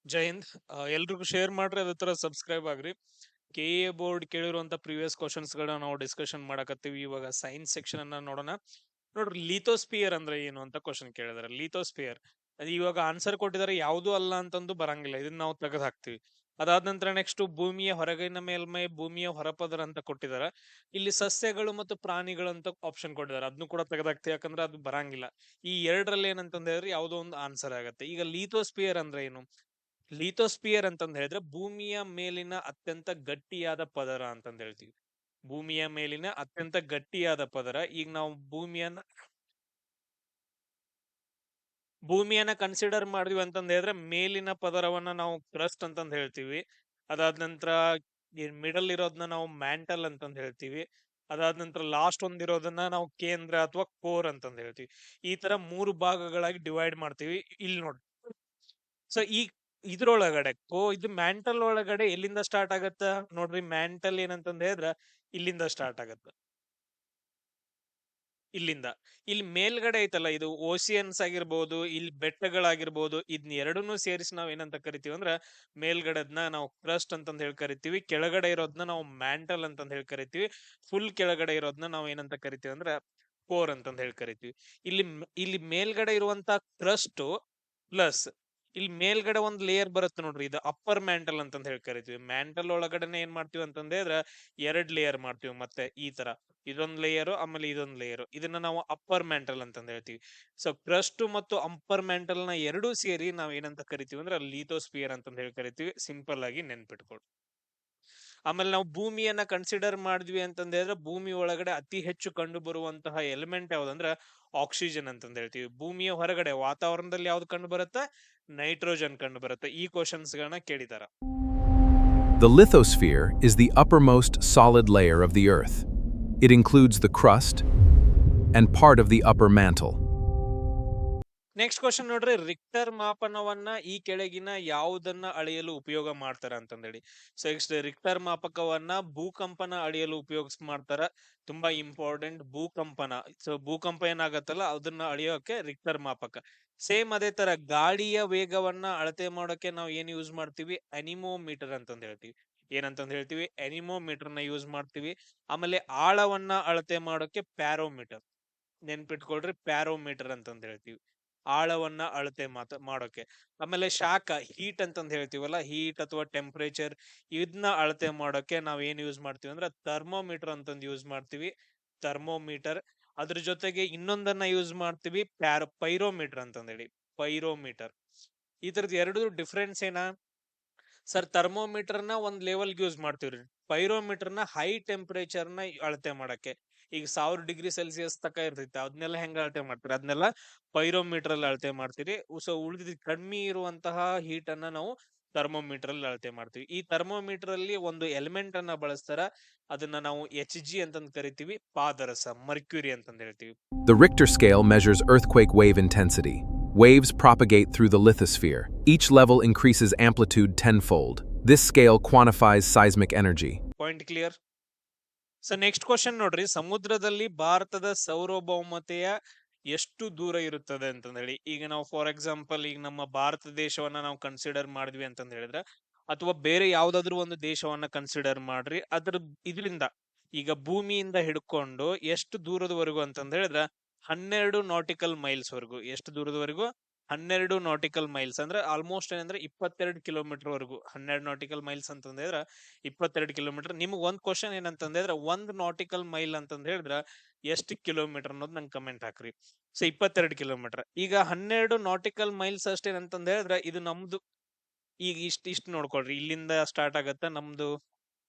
ಜೈ ಹಿಂದ್. ಎಲ್ರಿಗೂ ಶೇರ್ ಮಾಡ್ರಿ, ಅದೇ ತರ ಸಬ್ಸ್ಕ್ರೈಬ್ ಆಗ್ರಿ. KA ಬೋರ್ಡ್ ಕೇಳಿರುವಂತ ಪ್ರೀವಿಯಸ್ ಕ್ವಶನ್ಸ್ ಗಳನ್ನ ನಾವು ಡಿಸ್ಕಷನ್ ಮಾಡಕತ್ತೀವಿ. ಇವಾಗ ಸೈನ್ಸ್ ಸೆಕ್ಷನ್ ಅನ್ನ ನೋಡೋಣ. ನೋಡ್ರಿ, ಲಿಥೋಸ್ಪಿಯರ್ ಅಂದ್ರೆ ಏನು ಅಂತ ಕ್ವಶನ್ ಕೇಳಿದಾರೆ. ಲಿಥೋಸ್ಪಿಯರ್ ಅದು ಇವಾಗ ಆನ್ಸರ್ ಕೊಟ್ಟಿದ್ದಾರೆ, ಯಾವುದು ಅಲ್ಲ ಅಂತಂದು ಬರಂಗಿಲ್ಲ, ಇದನ್ನ ನಾವು ತೆಗೆದು ಹಾಕ್ತಿವಿ. ಅದಾದ ನಂತರ ನೆಕ್ಸ್ಟ್ ಭೂಮಿಯ ಹೊರಗಿನ ಮೇಲ್ಮೈ, ಭೂಮಿಯ ಹೊರಪದರ ಅಂತ ಕೊಟ್ಟಿದ್ದಾರೆ. ಇಲ್ಲಿ ಸಸ್ಯಗಳು ಮತ್ತು ಪ್ರಾಣಿಗಳು ಅಂತ ಆಪ್ಷನ್ ಕೊಟ್ಟಿದ್ದಾರೆ, ಅದನ್ನು ಕೂಡ ತೆಗೆದಾಕ್ತಿವಿ, ಯಾಕಂದ್ರೆ ಅದು ಬರಂಗಿಲ್ಲ. ಈ ಎರಡರಲ್ಲಿ ಏನಂತಂದ ಹೇಳಿದ್ರೆ ಯಾವುದೋ ಒಂದು ಆನ್ಸರ್ ಆಗುತ್ತೆ. ಈಗ ಲಿಥೋಸ್ಪಿಯರ್ ಅಂದ್ರೆ ಏನು? ಲಿಥೋಸ್ಪಿಯರ್ ಅಂತಂದ್ ಹೇಳಿದ್ರೆ ಭೂಮಿಯ ಮೇಲಿನ ಅತ್ಯಂತ ಗಟ್ಟಿಯಾದ ಪದರ ಅಂತಂದ್ ಹೇಳ್ತೀವಿ. ಭೂಮಿಯ ಮೇಲಿನ ಅತ್ಯಂತ ಗಟ್ಟಿಯಾದ ಪದರ. ಈಗ ನಾವು ಭೂಮಿಯನ್ನ ಕನ್ಸಿಡರ್ ಮಾಡಿದ್ವಿ ಅಂತಂದ್ ಹೇಳಿದ್ರೆ ಮೇಲಿನ ಪದರವನ್ನ ನಾವು ಕ್ರಸ್ಟ್ ಅಂತಂದ್ ಹೇಳ್ತೀವಿ. ಅದಾದ ನಂತರ ಮಿಡಲ್ ಇರೋದನ್ನ ನಾವು ಮ್ಯಾಂಟಲ್ ಅಂತಂದ್ ಹೇಳ್ತೀವಿ. ಅದಾದ ನಂತರ ಲಾಸ್ಟ್ ಒಂದಿರೋದನ್ನ ನಾವು ಕೇಂದ್ರ ಅಥವಾ ಕೋರ್ ಅಂತಂದ್ ಹೇಳ್ತೀವಿ. ಈ ತರ ಮೂರು ಭಾಗಗಳಾಗಿ ಡಿವೈಡ್ ಮಾಡ್ತೀವಿ. ಇಲ್ಲಿ ನೋಡಿ, ಸೊ ಈ ಇದ್ರೊಳಗಡೆ ಇದು ಮ್ಯಾಂಟಲ್ ಒಳಗಡೆ ಎಲ್ಲಿಂದ ಸ್ಟಾರ್ಟ್ ಆಗತ್ತ ನೋಡ್ರಿ. ಮ್ಯಾಂಟಲ್ ಏನಂತಂದ ಹೇಳಿದ್ರ ಇಲ್ಲಿಂದ ಸ್ಟಾರ್ಟ್ ಆಗತ್ತ, ಇಲ್ಲಿಂದ. ಇಲ್ಲಿ ಮೇಲ್ಗಡೆ ಐತಲ್ಲ, ಇದು ಓಸಿಯನ್ಸ್ ಆಗಿರ್ಬೋದು, ಇಲ್ಲಿ ಬೆಟ್ಟಗಳಾಗಿರ್ಬೋದು, ಇದನ್ನ ಎರಡನ್ನೂ ಸೇರಿಸಿ ನಾವ್ ಏನಂತ ಕರಿತೀವಿ ಅಂದ್ರ ಮೇಲ್ಗಡೆದ್ನ ನಾವು ಕ್ರಸ್ಟ್ ಅಂತಂದ್ ಹೇಳಿ ಕರಿತೀವಿ. ಕೆಳಗಡೆ ಇರೋದ್ನ ನಾವು ಮ್ಯಾಂಟಲ್ ಅಂತಂದ್ ಹೇಳಿ ಕರಿತೀವಿ. ಫುಲ್ ಕೆಳಗಡೆ ಇರೋದ್ನ ನಾವು ಏನಂತ ಕರಿತೀವಿ ಅಂದ್ರ ಕೋರ್ ಅಂತಂದ್ ಹೇಳಿ ಕರಿತೀವಿ. ಇಲ್ಲಿ ಮೇಲ್ಗಡೆ ಇರುವಂತ ಕ್ರಸ್ಟ್ ಪ್ಲಸ್ ಇಲ್ಲಿ ಮೇಲ್ಗಡೆ ಒಂದ್ ಲೇಯರ್ ಬರುತ್ತೆ ನೋಡ್ರಿ, ಇದು ಅಪ್ಪರ್ ಮ್ಯಾಂಟಲ್ ಅಂತಂದ್ ಹೇಳಿ ಕರಿತೀವಿ. ಮ್ಯಾಂಟಲ್ ಒಳಗಡೆನೆ ಏನ್ ಮಾಡ್ತೀವಿ ಅಂತಂದ್ರೆ ಎರಡ್ ಲೇಯರ್ ಮಾಡ್ತೀವಿ. ಮತ್ತೆ ಈ ತರ ಇದೊಂದ್ ಲೇಯರ್, ಆಮೇಲೆ ಇದೊಂದ್ ಲೇಯರ್, ಇದನ್ನ ನಾವು ಅಪ್ಪರ್ ಮ್ಯಾಂಟಲ್ ಅಂತಂದ್ ಹೇಳ್ತೀವಿ. ಸೊ ಕ್ರಸ್ಟ್ ಮತ್ತು ಅಪ್ಪರ್ ಮ್ಯಾಂಟಲ್ ನ ಎರಡೂ ಸೇರಿ ನಾವ್ ಏನಂತ ಕರಿತೀವಿ ಅಂದ್ರೆ ಲಿಥೋಸ್ಪಿಯರ್ ಅಂತಂದ್ ಹೇಳಿ ಕರಿತೀವಿ. ಸಿಂಪಲ್ ಆಗಿ ನೆನ್ಪಿಟ್ಕೊಳ್ರಿ. ಆಮೇಲೆ ನಾವು ಭೂಮಿಯನ್ನ ಕನ್ಸಿಡರ್ ಮಾಡಿದ್ವಿ ಅಂತಂದ ಹೇಳಿದ್ರೆ ಭೂಮಿ ಒಳಗಡೆ ಅತಿ ಹೆಚ್ಚು ಕಂಡು ಬರುವಂತಹ ಎಲಿಮೆಂಟ್ ಯಾವ್ದಂದ್ರ ಆಕ್ಸಿಜನ್ ಅಂತಂದ ಹೇಳ್ತೀವಿ. ಭೂಮಿಯ ಹೊರಗಡೆ ವಾತಾವರಣದಲ್ಲಿ ಯಾವ್ದು ಕಂಡು ಬರುತ್ತೆ? ನೈಟ್ರೋಜನ್ ಕಂಡು ಬರುತ್ತೆ. ಈ ಕ್ವಶನ್ಸ್ ಗಳನ್ನ ಕೇಳಿದಾರ. The lithosphere is the uppermost solid layer of the Earth. It includes the crust and part of the upper mantle. Next question ನೋಡ್ರಿ, ರಿಕ್ಟರ್ ಮಾಪನವನ್ನ ಈ ಕೆಳಗಿನ ಯಾವುದನ್ನ ಅಳೆಯಲು ಉಪಯೋಗ ಮಾಡ್ತಾರ ಅಂತಂದೇಳಿ. ಸೊ ನೆಕ್ಸ್ಟ್ ರಿಕ್ಟರ್ ಮಾಪಕವನ್ನ ಭೂಕಂಪನ ಅಳೆಯಲು ಮಾಡ್ತಾರ. ತುಂಬಾ ಇಂಪಾರ್ಟೆಂಟ್ ಭೂಕಂಪನ. ಸೊ ಭೂಕಂಪ ಏನಾಗತ್ತಲ್ಲ ಅದನ್ನ ಅಳಿಯೋಕೆ ರಿಕ್ಟರ್ ಮಾಪಕ. ಸೇಮ್ ಅದೇ ತರ ಗಾಳಿಯ ವೇಗವನ್ನ ಅಳತೆ ಮಾಡೋಕೆ ನಾವು ಏನ್ ಯೂಸ್ ಮಾಡ್ತೀವಿ? ಅನಿಮೋಮೀಟರ್ ಅಂತಂದ್ ಹೇಳ್ತೀವಿ. ಏನಂತಂದ್ ಹೇಳ್ತೀವಿ? ಅನಿಮೋಮೀಟರ್ ನ ಯೂಸ್ ಮಾಡ್ತೀವಿ. ಆಮೇಲೆ ಆಳವನ್ನ ಅಳತೆ ಮಾಡೋಕೆ ಪ್ಯಾರೋಮೀಟರ್. ನೆನ್ಪಿಟ್ಕೊಳ್ರಿ, ಪ್ಯಾರೋಮೀಟರ್ ಅಂತಂದ್ ಹೇಳ್ತೀವಿ, ಆಳವನ್ನ ಅಳತೆ ಮಾಡೋಕೆ. ಆಮೇಲೆ ಶಾಖ, ಹೀಟ್ ಅಂತಂದ್ ಹೇಳ್ತೀವಲ್ಲ, ಹೀಟ್ ಅಥವಾ ಟೆಂಪರೇಚರ್, ಇದನ್ನ ಅಳತೆ ಮಾಡೋಕೆ ನಾವ್ ಏನ್ ಯೂಸ್ ಮಾಡ್ತೀವಿ ಅಂದ್ರೆ ಥರ್ಮೋಮೀಟರ್ ಅಂತಂದ್ ಯೂಸ್ ಮಾಡ್ತೀವಿ. ಥರ್ಮೋಮೀಟರ್. ಅದ್ರ ಜೊತೆಗೆ ಇನ್ನೊಂದನ್ನ ಯೂಸ್ ಮಾಡ್ತೀವಿ, ಪೈರೋಮೀಟರ್ ಅಂತಂದ್ ಹೇಳಿ. ಪೈರೋಮೀಟರ್. ಈ ತರದ್ ಎರಡು ಡಿಫ್ರೆನ್ಸ್ ಏನ ಸರ್? ಥರ್ಮೋಮೀಟರ್ ನ ಒಂದ್ ಲೆವೆಲ್ ಯೂಸ್ ಮಾಡ್ತೀವ್ರಿ. ಪೈರೋಮೀಟರ್ ನ ಹೈ ಟೆಂಪರೇಚರ್ ನ ಅಳತೆ ಮಾಡಕ್ಕೆ. ಈಗ 1000 ಡಿಗ್ರಿ ಸೆಲ್ಸಿಯಸ್ ತಕ ಇರ್ತೈತಿ, ಅದನ್ನೆಲ್ಲ ಹೆಂಗ ಅಳತೆ ಮಾಡ್ತೀರಿ? ಅದನ್ನೆಲ್ಲ ಪೈರೋಮೀಟರ್ ಅಲ್ಲಿ ಅಳತೆ ಮಾಡ್ತೀರಿ. ಸೊ ಉಳಿದ ಕಡಿಮೆ ಇರುವಂತಹ ಹೀಟ್ ಅನ್ನ ನಾವು ಥರ್ಮೋಮೀಟರ್ ಅಲ್ಲಿ ಅಳತೆ ಮಾಡ್ತೀವಿ. ಈ ಥರ್ಮೋಮೀಟರ್ ಅಲ್ಲಿ ಒಂದು ಎಲಿಮೆಂಟ್ ಅನ್ನ ಬಳಸ್ತಾರ, ಅದನ್ನ ನಾವು HG ಅಂತಂದ್ ಕರಿತೀವಿ. ಪಾದರಸ, ಮರ್ಕ್ಯೂರಿ ಅಂತಂದ್ ಹೇಳ್ತೀವಿ. The Richter scale measures earthquake wave intensity. Waves propagate through the lithosphere. Each level increases amplitude tenfold. This scale quantifies seismic energy. Point clear? So next question ನೋಡ್ರಿ, ಸಮುದ್ರದಲ್ಲಿ ಭಾರತದ ಸಾರ್ವಭೌಮತೆಯ ಎಷ್ಟು ದೂರ ಇರುತ್ತದೆ ಅಂತಂದ್ ಹೇಳಿ. ಈಗ ನಾವು ಫಾರ್ ಎಕ್ಸಾಂಪಲ್ ಈಗ ನಮ್ಮ ಭಾರತ ದೇಶವನ್ನ ನಾವು ಕನ್ಸಿಡರ್ ಮಾಡಿದ್ವಿ ಅಂತಂದ್ ಹೇಳಿದ್ರೆ, ಅಥವಾ ಬೇರೆ ಯಾವ್ದಾದ್ರು ಒಂದು ದೇಶವನ್ನ ಕನ್ಸಿಡರ್ ಮಾಡ್ರಿ, ಅದ್ರ ಇದರಿಂದ ಈಗ ಭೂಮಿಯಿಂದ ಹಿಡ್ಕೊಂಡು ಎಷ್ಟು ದೂರದವರೆಗೂ ಅಂತಂದ್ ಹೇಳಿದ್ರೆ 12 ನಾಟಿಕಲ್ ಮೈಲ್ಸ್ ವರೆಗೂ. ಎಷ್ಟು ದೂರದವರೆಗೂ? 12 ನಾಟಿಕಲ್ ಮೈಲ್ಸ್ ಅಂದ್ರೆ ಆಲ್ಮೋಸ್ಟ್ ಏನಂದ್ರೆ 22 ಕಿಲೋಮೀಟರ್ ವರೆಗೂ. 12 ನಾಟಿಕಲ್ ಮೈಲ್ಸ್ ಅಂತಂದ್ರೆ 22 ಕಿಲೋಮೀಟರ್. ನಿಮ್ಗೆ ಒಂದ್ ಕ್ವಶನ್ ಏನಂತಂದ್ರೆ 1 ನಾಟಿಕಲ್ ಮೈಲ್ ಅಂತಂದ್ ಹೇಳಿದ್ರ ಎಷ್ಟು ಕಿಲೋಮೀಟರ್ ಅನ್ನೋದು ನಂಗೆ ಕಮೆಂಟ್ ಹಾಕ್ರಿ. So 22 kilometre. ಈಗ 12 ನಾಟಿಕಲ್ ಮೈಲ್ಸ್ ಅಷ್ಟೇನಂತಂದ್ ಹೇಳಿದ್ರೆ ಇದು ನಮ್ದು ಈಗ ಇಷ್ಟ ನೋಡ್ಕೊಳ್ರಿ, ಇಲ್ಲಿಂದ ಸ್ಟಾರ್ಟ್ ಆಗತ್ತ ನಮ್ದು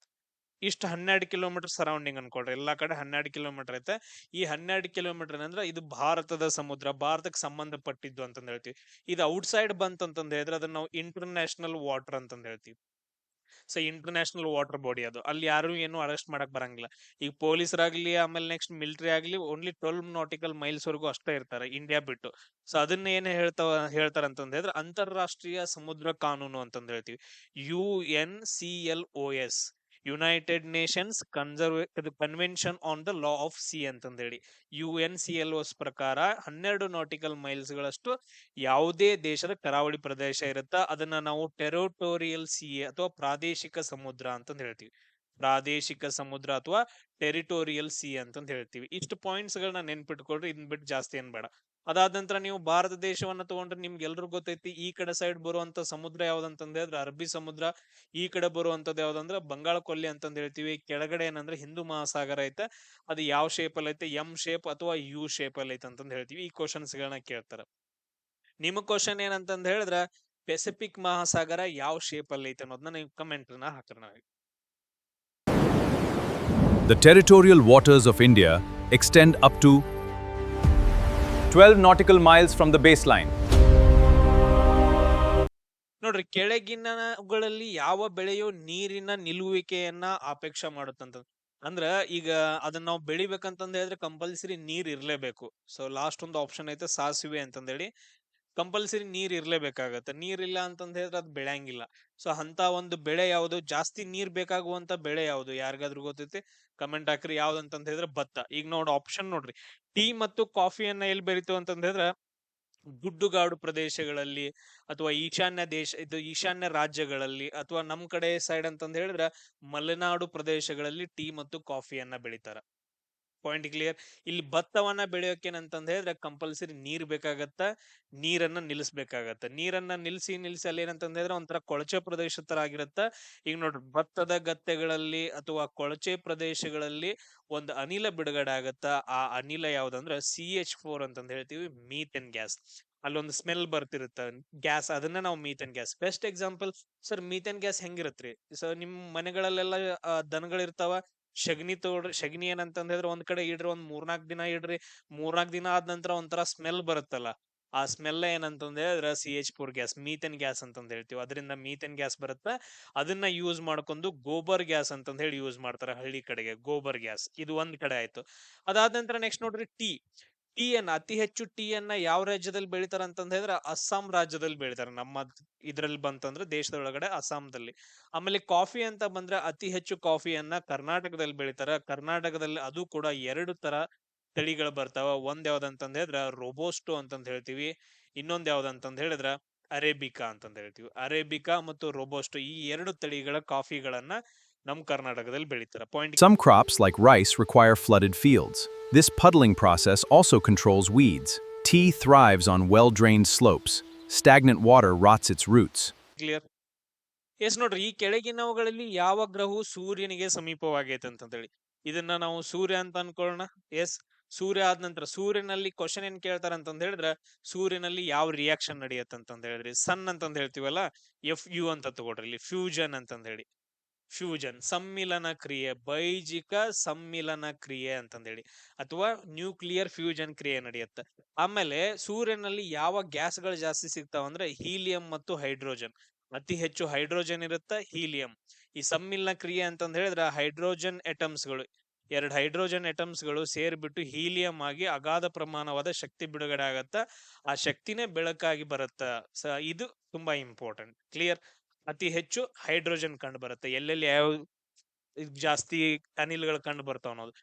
ಇಷ್ಟು 12 ಕಿಲೋಮೀಟರ್ ಸರೌಂಡಿಂಗ್ ಅನ್ಕೊಳ್ರಿ. ಎಲ್ಲಾ ಕಡೆ 12 ಕಿಲೋಮೀಟರ್ ಐತೆ. ಈ 12 ಕಿಲೋಮೀಟರ್ ಅಂದ್ರೆ ಇದು ಭಾರತದ ಸಮುದ್ರ, ಭಾರತಕ್ಕೆ ಸಂಬಂಧಪಟ್ಟಿದ್ದು ಅಂತಂದ್ ಹೇಳ್ತೀವಿ. ಇದು ಔಟ್ ಸೈಡ್ ಬಂತಂತಂದ್ ಹೇಳಿದ್ರೆ ಅದನ್ನ ನಾವು ಇಂಟರ್ನ್ಯಾಷನಲ್ ವಾಟರ್ ಅಂತಂದ್ ಹೇಳ್ತೀವಿ. ಸೊ ಇಂಟರ್ನ್ಯಾಷನಲ್ ವಾಟರ್ ಬಾಡಿ ಅದು. ಅಲ್ಲಿ ಯಾರು ಏನು ಅರೆಸ್ಟ್ ಮಾಡಕ್ ಬರಂಗಿಲ್ಲ. ಈಗ ಪೊಲೀಸರಾಗ್ಲಿ, ಆಮೇಲೆ ನೆಕ್ಸ್ಟ್ ಮಿಲಿಟರಿ ಆಗ್ಲಿ, ಓನ್ಲಿ 12 ನಾಟಿಕಲ್ ಮೈಲ್ಸ್ ವರೆಗೂ ಅಷ್ಟೇ ಇರ್ತಾರೆ ಇಂಡಿಯಾ ಬಿಟ್ಟು. ಸೊ ಅದನ್ನ ಏನ್ ಹೇಳ್ತಾರ ಅಂತಂದ್ ಹೇಳಿದ್ರೆ ಅಂತಾರಾಷ್ಟ್ರೀಯ ಸಮುದ್ರ ಕಾನೂನು ಅಂತಂದ್ ಹೇಳ್ತೀವಿ. UNCLOS. United Nations convention on the law of C ಅಂತಂದ ಹೇಳಿ UNCLOS ಪ್ರಕಾರ 12 ನಾಟಿಕಲ್ ಮೈಲ್ಸ್ ಗಳಷ್ಟು ಯಾವುದೇ ದೇಶದ ಕರಾವಳಿ ಪ್ರದೇಶ ಇರುತ್ತಾ ಅದನ್ನ ನಾವು ಟೆರಿಟೋರಿಯಲ್ ಸಿ ಅಥವಾ ಪ್ರಾದೇಶಿಕ ಸಮುದ್ರ ಅಂತಂದ್ ಹೇಳ್ತೀವಿ. ಪ್ರಾದೇಶಿಕ ಸಮುದ್ರ ಅಥವಾ ಟೆರಿಟೋರಿಯಲ್ ಸಿ ಅಂತಂದ್ ಹೇಳ್ತೀವಿ. ಇಷ್ಟು ಪಾಯಿಂಟ್ಸ್ ಗಳನ್ನ ನೆನ್ಪಿಟ್ಕೊಳ್ರಿ, ಇದನ್ ಬಿಟ್ಟು ಜಾಸ್ತಿ ಏನ್ ಬೇಡ. ಅದಾದ ನಂತರ ನೀವು ಭಾರತ ದೇಶವನ್ನ ತಗೊಂಡ್ರೆ ನಿಮ್ಗೆ ಎಲ್ರಿಗೂ ಗೊತ್ತೈತಿ, ಈ ಕಡೆ ಸೈಡ್ ಬರುವಂತ ಸಮುದ್ರ ಯಾವ್ದಂತಂದ್ರೆ ಅರಬ್ಬಿ ಸಮುದ್ರ, ಈ ಕಡೆ ಬರುವಂತದ್ದು ಯಾವ್ದಂದ್ರೆ ಬಂಗಾಳ ಕೊಲ್ಲಿ ಅಂತಂದ್ ಹೇಳ್ತೀವಿ. ಕೆಳಗಡೆ ಏನಂದ್ರೆ ಹಿಂದೂ ಮಹಾಸಾಗರ ಐತೆ, ಅದು ಯಾವ ಶೇಪ್ ಅಲ್ಲಿ ಐತೆ, ಎಂ ಶೇಪ್ ಅಥವಾ ಯು ಶೇಪ್ ಅಲ್ಲಿ ಐತೆ ಅಂತಂದ್ ಹೇಳ್ತೀವಿ. ಈ ಕ್ವಶನ್ಸ್ ಗಳನ್ನ ಕೇಳ್ತಾರ. ನಿಮ್ಮ ಕ್ವಶನ್ ಏನಂತಂದ್ ಹೇಳಿದ್ರ ಪೆಸಿಫಿಕ್ ಮಹಾಸಾಗರ ಯಾವ ಶೇಪ್ ಅಲ್ಲಿ ಐತೆ ಅನ್ನೋದನ್ನ ನೀವು ಕಮೆಂಟ್ ನ ಹಾಕ್ರಿ ನಾವೀಗ. The territorial waters of India extend up to 12 nautical miles from the baseline. ನೋಡ್ರಿ, ಕೆಳಗಿನಗಳಲ್ಲಿ ಯಾವ ಬೆಳೆಯು ನೀರಿನ ನಿಲುವಿಕೆಯನ್ನ ಅಪೇಕ್ಷೆ ಮಾಡುತ್ತಂತ ಅಂದ್ರ ಈಗ ಅದನ್ನ ನಾವು ಬೆಳಿಬೇಕಂತಂದ ಹೇಳಿದ್ರೆ ಕಂಪಲ್ಸರಿ ನೀರ್ ಇರ್ಲೇಬೇಕು. ಸೊ ಲಾಸ್ಟ್ ಒಂದು ಆಪ್ಷನ್ ಐತೆ ಸಾಸಿವೆ ಅಂತಂದೇಳಿ, ಕಂಪಲ್ಸರಿ ನೀರ್ ಇರ್ಲೇಬೇಕಾಗತ್ತೆ. ನೀರ್ ಇಲ್ಲ ಅಂತಂದ ಹೇಳಿದ್ರೆ ಅದು ಬೆಳೆಯಂಗಿಲ್ಲ. ಸೊ ಅಂತ ಒಂದು ಬೆಳೆ ಯಾವುದು, ಜಾಸ್ತಿ ನೀರ್ ಬೇಕಾಗುವಂತ ಬೆಳೆ ಯಾವುದು, ಯಾರಿಗಾದ್ರೂ ಗೊತ್ತೈತಿ ಕಮೆಂಟ್ ಹಾಕ್ರಿ. ಯಾವ್ದಂತಂದ ಹೇಳಿದ್ರೆ ಭತ್ತ. ಈಗ ನೋಡಿ ಆಪ್ಷನ್ ನೋಡ್ರಿ, ಟೀ ಮತ್ತು ಕಾಫಿಯನ್ನ ಎಲ್ಲಿ ಬೆಳಿತೀವಿ ಅಂತಂದ ಹೇಳಿದ್ರೆ ಗುಡ್ಡುಗಾಡು ಪ್ರದೇಶಗಳಲ್ಲಿ ಅಥವಾ ಈಶಾನ್ಯ ರಾಜ್ಯಗಳಲ್ಲಿ ಅಥವಾ ನಮ್ ಕಡೆ ಸೈಡ್ ಅಂತಂದ ಹೇಳಿದ್ರೆ ಮಲೆನಾಡು ಪ್ರದೇಶಗಳಲ್ಲಿ ಟೀ ಮತ್ತು ಕಾಫಿಯನ್ನ ಬೆಳಿತಾರ. Point clear. ಇಲ್ಲಿ ಭತ್ತವನ್ನ ಬೆಳೆಯೋಕೇನಂತಂದ ಹೇಳಿದ್ರೆ ಕಂಪಲ್ಸರಿ ನೀರ್ ಬೇಕಾಗತ್ತ, ನೀರನ್ನ ನಿಲ್ಲಿಸ್ಬೇಕಾಗತ್ತ. ನೀರನ್ನ ನಿಲ್ಸಿ ಅಲ್ಲಿ ಏನಂತಂದ ಹೇಳಿದ್ರೆ ಒಂಥರ ಕೊಳಚೆ ಪ್ರದೇಶ ತರ ಆಗಿರತ್ತ. ಈಗ ನೋಡ್ರಿ, ಭತ್ತದ ಗದ್ದೆಗಳಲ್ಲಿ ಅಥವಾ ಕೊಳಚೆ ಪ್ರದೇಶಗಳಲ್ಲಿ ಒಂದು ಅನಿಲ ಬಿಡುಗಡೆ ಆಗತ್ತ. ಆ ಅನಿಲ ಯಾವ್ದಂದ್ರ CH4 ಅಂತಂದ ಹೇಳ್ತೀವಿ, ಮೀಥೇನ್ ಗ್ಯಾಸ್. ಅಲ್ಲೊಂದು ಸ್ಮೆಲ್ ಬರ್ತಿರುತ್ತ ಗ್ಯಾಸ್, ಅದನ್ನ ನಾವು methane gas. Best example sir, methane gas ಹೆಂಗಿರತ್ರಿ ಸರ್, ನಿಮ್ ಮನೆಗಳಲ್ಲೆಲ್ಲ ದನಗಳಿರ್ತಾವ, ಶಗಣಿ ಏನಂತಂದ ಹೇಳಿದ್ರೆ ಒಂದ್ ಕಡೆ ಇಡ್ರಿ, ಒಂದ್ 3-4 ದಿನ ಇಡ್ರಿ. 3-4 ದಿನ ಆದ ನಂತರ ಒಂಥರ ಸ್ಮೆಲ್ ಬರುತ್ತಲ್ಲ, ಆ ಸ್ಮೆಲ್ ಏನಂತಂದ ಹೇಳಿದ್ರೆ CH4 ಗ್ಯಾಸ್, ಮೀಥೇನ್ ಗ್ಯಾಸ್ ಅಂತಂದ ಹೇಳ್ತೀವಿ. ಅದರಿಂದ ಮೀಥೇನ್ ಗ್ಯಾಸ್ ಬರುತ್ತೆ. ಅದನ್ನ ಯೂಸ್ ಮಾಡ್ಕೊಂಡು ಗೋಬರ್ ಗ್ಯಾಸ್ ಅಂತಂದ ಹೇಳಿ ಯೂಸ್ ಮಾಡ್ತಾರೆ ಹಳ್ಳಿ ಕಡೆಗೆ, ಗೋಬರ್ ಗ್ಯಾಸ್. ಇದು ಒಂದ್ ಕಡೆ ಆಯ್ತು. ಅದಾದ ನಂತರ ನೆಕ್ಸ್ಟ್ ನೋಡ್ರಿ, ಅತಿ ಹೆಚ್ಚು ಟೀಯನ್ನ ಯಾವ ರಾಜ್ಯದಲ್ಲಿ ಬೆಳಿತಾರ ಅಂತಂದ ಹೇಳಿದ್ರೆ ಅಸ್ಸಾಂ ರಾಜ್ಯದಲ್ಲಿ ಬೆಳಿತಾರೆ. ನಮ್ಮ ಇದ್ರಲ್ಲಿ ಬಂತಂದ್ರೆ ದೇಶದೊಳಗಡೆ ಅಸ್ಸಾಂದಲ್ಲಿ. ಆಮೇಲೆ ಕಾಫಿ ಅಂತ ಬಂದ್ರೆ ಅತಿ ಹೆಚ್ಚು ಕಾಫಿಯನ್ನ ಕರ್ನಾಟಕದಲ್ಲಿ ಬೆಳಿತಾರ. ಕರ್ನಾಟಕದಲ್ಲಿ ಅದು ಕೂಡ 2 ತರ ತಳಿಗಳು ಬರ್ತಾವ. ಒಂದ್ ಯಾವ್ದಂತಂದ ಹೇಳಿದ್ರ ರೋಬೋಸ್ಟೋ ಅಂತಂದ ಹೇಳ್ತೀವಿ, ಇನ್ನೊಂದ್ ಯಾವ್ದಂತಂದ ಹೇಳಿದ್ರ ಅರೇಬಿಕಾ ಅಂತಂದ ಹೇಳ್ತೀವಿ. ಅರೇಬಿಕಾ ಮತ್ತು ರೋಬೋಸ್ಟೋ ಈ 2 ತಳಿಗಳ ಕಾಫಿಗಳನ್ನ ನಮ್ ಕರ್ನಾಟಕದಲ್ಲಿ ಬೆಳಿತಾರ. Point. Some crops, like rice, require flooded fields. This puddling process also controls weeds. Tea thrives on well-drained slopes. Stagnant water rots its roots. Clear. Yes ನೋಡ್ರಿ, ಈ ಕೆಳಗಿನವುಗಳಲ್ಲಿ ಯಾವ ಗ್ರಹವು ಸೂರ್ಯನಿಗೆ ಸಮೀಪವಾಗೈತೆ ಅಂತಂದೇಳಿ, ಇದನ್ನ ನಾವು ಸೂರ್ಯ ಅಂತ ಅನ್ಕೊಳ್ಳೋಣ. ಎಸ್, ಸೂರ್ಯ ಆದ ನಂತರ ಸೂರ್ಯನಲ್ಲಿ ಕ್ವಶನ್ ಏನ್ ಕೇಳ್ತಾರ ಅಂತಂದ ಹೇಳಿದ್ರೆ ಸೂರ್ಯನಲ್ಲಿ ಯಾವ ರಿಯಾಕ್ಷನ್ ನಡೆಯತ್ತೆ ಅಂತಂದ ಹೇಳಿದ್ರಿ, ಸನ್ ಅಂತಂದ ಹೇಳ್ತೀವಲ್ಲ, FU ಅಂತ ತಗೊಳ್ರಿ. ಇಲ್ಲಿ ಫ್ಯೂಜನ್ ಅಂತಂದ ಹೇಳಿ, ಫ್ಯೂಜನ್ ಸಮ್ಮಿಲನ ಕ್ರಿಯೆ, ಬೈಜಿಕ ಸಮ್ಮಿಲನ ಕ್ರಿಯೆ ಅಂತಂದೇಳಿ, ಅಥವಾ ನ್ಯೂಕ್ಲಿಯರ್ ಫ್ಯೂಜನ್ ಕ್ರಿಯೆ ನಡೆಯುತ್ತೆ. ಆಮೇಲೆ ಸೂರ್ಯನಲ್ಲಿ ಯಾವ ಗ್ಯಾಸ್ಗಳು ಜಾಸ್ತಿ ಸಿಗ್ತಾವ ಅಂದ್ರೆ ಹೀಲಿಯಂ ಮತ್ತು ಹೈಡ್ರೋಜನ್. ಅತಿ ಹೆಚ್ಚು ಹೈಡ್ರೋಜನ್ ಇರುತ್ತೆ, ಹೀಲಿಯಂ. ಈ ಸಮ್ಮಿಲನ ಕ್ರಿಯೆ ಅಂತಂದ ಹೇಳಿದ್ರೆ ಹೈಡ್ರೋಜನ್ ಗಳು 2 ಹೈಡ್ರೋಜನ್ ಗಳು ಸೇರ್ಬಿಟ್ಟು ಹೀಲಿಯಂ ಆಗಿ ಅಗಾಧ ಪ್ರಮಾಣವಾದ ಶಕ್ತಿ ಬಿಡುಗಡೆ ಆಗತ್ತ. ಆ ಶಕ್ತಿನೇ ಬೆಳಕಾಗಿ ಬರುತ್ತ. ಇದು ತುಂಬಾ ಇಂಪಾರ್ಟೆಂಟ್. ಕ್ಲಿಯರ್. ಅತಿ ಹೆಚ್ಚು ಹೈಡ್ರೋಜನ್ ಕಂಡು ಬರುತ್ತೆ ಎಲ್ಲೆಲ್ಲಿ, ಯಾವ ಜಾಸ್ತಿ ಅನಿಲ್ಗಳು ಕಂಡು ಬರ್ತಾವ ಅನ್ನೋದು.